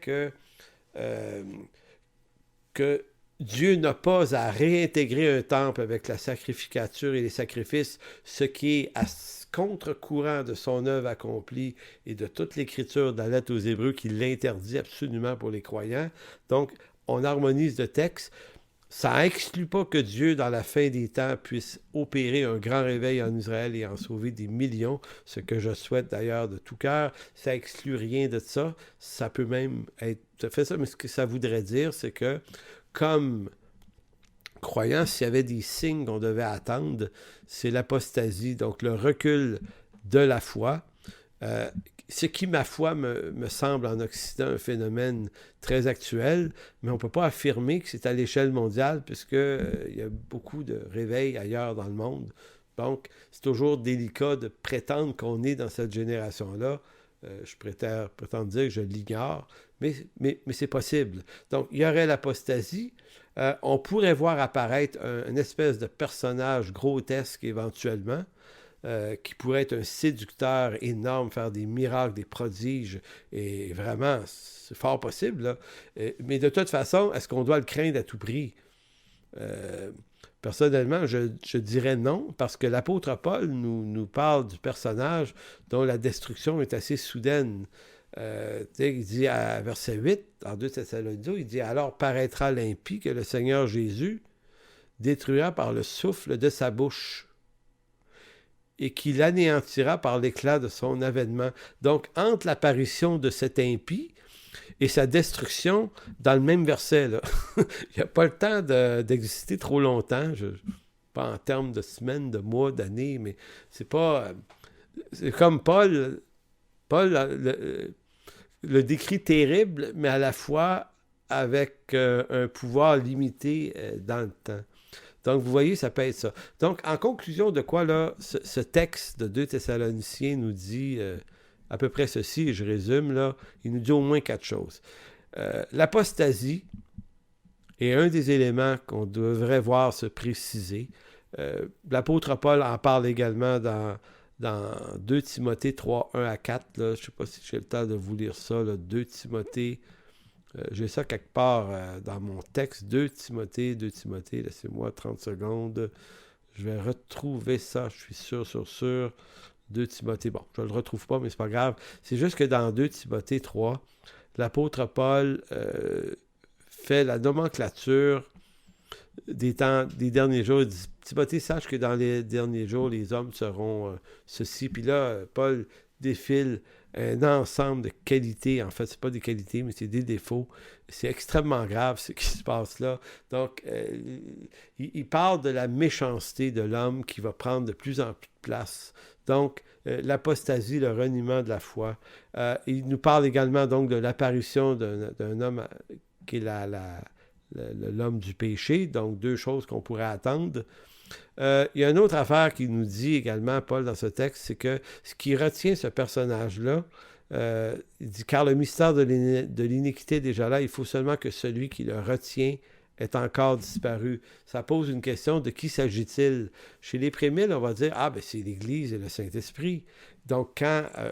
S2: que Dieu n'a pas à réintégrer un temple avec la sacrificature et les sacrifices, ce qui est à contre-courant de son œuvre accomplie et de toute l'Écriture de la lettre aux Hébreux qui l'interdit absolument pour les croyants. Donc, on harmonise le texte. Ça n'exclut pas que Dieu, dans la fin des temps, puisse opérer un grand réveil en Israël et en sauver des millions, ce que je souhaite d'ailleurs de tout cœur. Ça n'exclut rien de ça. Ça peut même être tout à fait ça, mais ce que ça voudrait dire, c'est que comme croyant, s'il y avait des signes qu'on devait attendre, c'est l'apostasie, donc le recul de la foi. Ce qui, ma foi, me semble en Occident un phénomène très actuel, mais on ne peut pas affirmer que c'est à l'échelle mondiale, puisqu'il y a beaucoup de réveils ailleurs dans le monde. Donc, c'est toujours délicat de prétendre qu'on est dans cette génération-là. Je prétends dire que je l'ignore, mais c'est possible. Donc, il y aurait l'apostasie. On pourrait voir apparaître une espèce de personnage grotesque éventuellement, qui pourrait être un séducteur énorme, faire des miracles, des prodiges, et vraiment, c'est fort possible, là. Mais de toute façon, est-ce qu'on doit le craindre à tout prix? Personnellement, je dirais non, parce que l'apôtre Paul nous parle du personnage dont la destruction est assez soudaine. Il dit à verset 8, en 2 Thessaloniciens, il dit « Alors paraîtra l'impie que le Seigneur Jésus détruira par le souffle de sa bouche et qu'il anéantira par l'éclat de son avènement. » Donc, entre l'apparition de cet impie et sa destruction, dans le même verset, là, il n'y a pas le temps d'exister trop longtemps, pas en termes de semaines, de mois, d'années, mais c'est pas... c'est comme Paul le décrit terrible, mais à la fois avec un pouvoir limité dans le temps. Donc, vous voyez, ça peut être ça. Donc, en conclusion de quoi, là, ce texte de 2 Thessaloniciens nous dit à peu près ceci, et je résume, là, il nous dit au moins 4 choses. L'apostasie est un des éléments qu'on devrait voir se préciser. L'apôtre Paul en parle également dans 2 Timothée 3, 1 à 4. Là, je ne sais pas si j'ai le temps de vous lire ça. Là, 2 Timothée, j'ai ça quelque part dans mon texte. 2 Timothée, laissez-moi 30 secondes. Je vais retrouver ça, je suis sûr. 2 Timothée, bon, je ne le retrouve pas, mais c'est pas grave. C'est juste que dans 2 Timothée 3, l'apôtre Paul fait la nomenclature des derniers jours. Il dit, Timothée, sache que dans les derniers jours, les hommes seront ceci. Puis là, Paul défile un ensemble de qualités. En fait, c'est pas des qualités, mais c'est des défauts. C'est extrêmement grave ce qui se passe là. Donc, il parle de la méchanceté de l'homme qui va prendre de plus en plus de place. Donc, l'apostasie, le reniement de la foi. Il nous parle également donc de l'apparition d'un homme qui est l'homme du péché. Donc, 2 choses qu'on pourrait attendre. Il y a une autre affaire qu'il nous dit également, Paul, dans ce texte, c'est que ce qui retient ce personnage-là, il dit « Car le mystère de l'iniquité est déjà là, il faut seulement que celui qui le retient est encore disparu. » Ça pose une question, de qui s'agit-il? Chez les prémiles, on va dire « Ah, ben c'est l'Église et le Saint-Esprit. » Donc,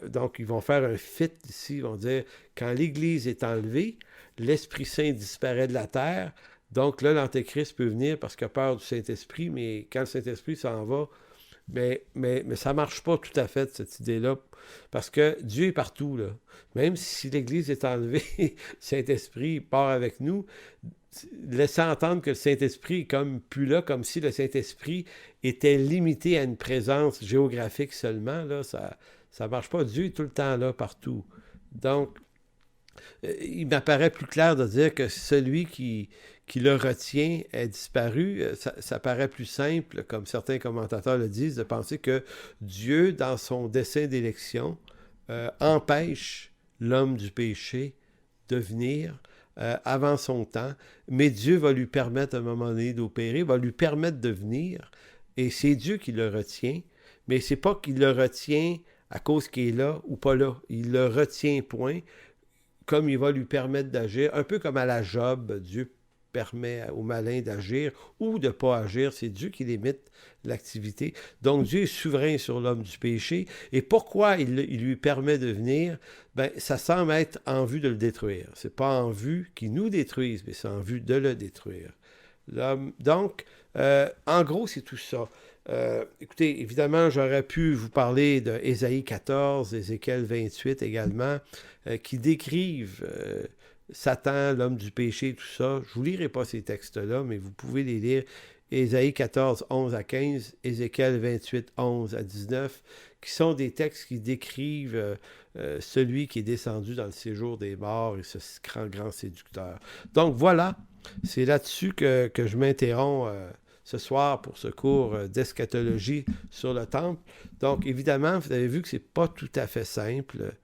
S2: donc, ils vont faire un fit ici, ils vont dire « Quand l'Église est enlevée, l'Esprit Saint disparaît de la terre. » Donc là, l'Antéchrist peut venir parce qu'il a peur du Saint-Esprit, mais quand le Saint-Esprit s'en va, mais ça ne marche pas tout à fait, cette idée-là, parce que Dieu est partout, là. Même si l'Église est enlevée, le Saint-Esprit part avec nous, laissant entendre que le Saint-Esprit est comme plus là, comme si le Saint-Esprit était limité à une présence géographique seulement, là, ça ne marche pas. Dieu est tout le temps là, partout. Donc, il m'apparaît plus clair de dire que celui qui le retient est disparu. Ça paraît plus simple, comme certains commentateurs le disent, de penser que Dieu, dans son dessein d'élection, empêche l'homme du péché de venir avant son temps, mais Dieu va lui permettre à un moment donné d'opérer, va lui permettre de venir, et c'est Dieu qui le retient, mais c'est pas qu'il le retient à cause qu'il est là ou pas là. Il le retient, point, comme il va lui permettre d'agir, un peu comme à la Job, Dieu permet au malin d'agir ou de ne pas agir. C'est Dieu qui limite l'activité. Donc, Dieu est souverain sur l'homme du péché. Et pourquoi il lui permet de venir? Ben, ça semble être en vue de le détruire. Ce n'est pas en vue qu'il nous détruise, mais c'est en vue de le détruire. Donc, en gros, c'est tout ça. Écoutez, évidemment, j'aurais pu vous parler de Ésaïe 14, Ézéchiel 28 également, qui décrivent Satan, l'homme du péché, tout ça. Je ne vous lirai pas ces textes-là, mais vous pouvez les lire. Ésaïe 14, 11 à 15, Ézéchiel 28, 11 à 19, qui sont des textes qui décrivent celui qui est descendu dans le séjour des morts et ce grand séducteur. Donc voilà, c'est là-dessus que je m'interromps ce soir pour ce cours d'eschatologie sur le temple. Donc, évidemment, vous avez vu que ce n'est pas tout à fait simple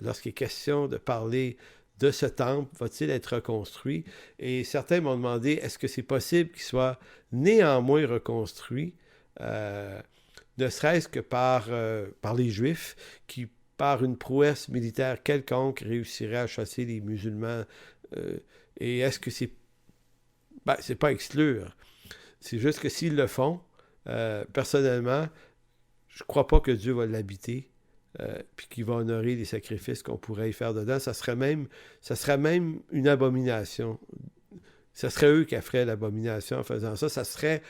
S2: lorsqu'il est question de parler de ce temple, va-t-il être reconstruit? Et certains m'ont demandé, est-ce que c'est possible qu'il soit néanmoins reconstruit, ne serait-ce que par les Juifs, qui, par une prouesse militaire quelconque, réussiraient à chasser les musulmans? Et est-ce que c'est... Ben, c'est pas exclure. C'est juste que s'ils le font, personnellement, je crois pas que Dieu va l'habiter. Puis qu'il va honorer les sacrifices qu'on pourrait y faire dedans, ça serait même une abomination. Ça serait eux qui feraient l'abomination en faisant ça. Ça serait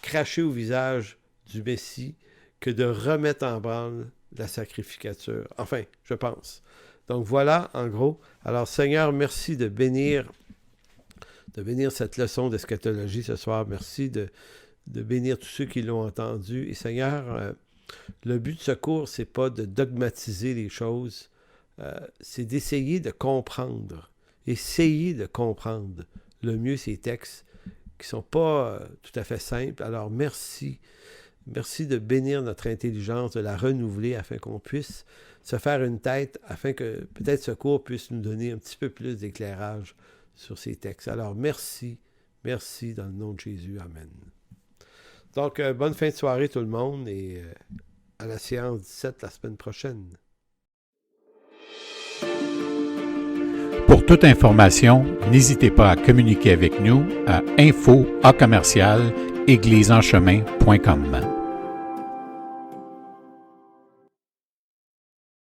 S2: cracher au visage du Messie que de remettre en branle la sacrificature. Enfin, je pense. Donc voilà, en gros. Alors, Seigneur, merci de bénir cette leçon d'eschatologie ce soir. Merci de bénir tous ceux qui l'ont entendu. Et Seigneur, le but de ce cours, c'est pas de dogmatiser les choses, c'est d'essayer de comprendre. Essayer de comprendre le mieux ces textes qui sont pas tout à fait simples. Alors merci. Merci de bénir notre intelligence, de la renouveler afin qu'on puisse se faire une tête, afin que peut-être ce cours puisse nous donner un petit peu plus d'éclairage sur ces textes. Alors merci dans le nom de Jésus. Amen. Donc, bonne fin de soirée tout le monde et à la séance 17 la semaine prochaine.
S1: Pour toute information, n'hésitez pas à communiquer avec nous à info@églisesenchemin.com.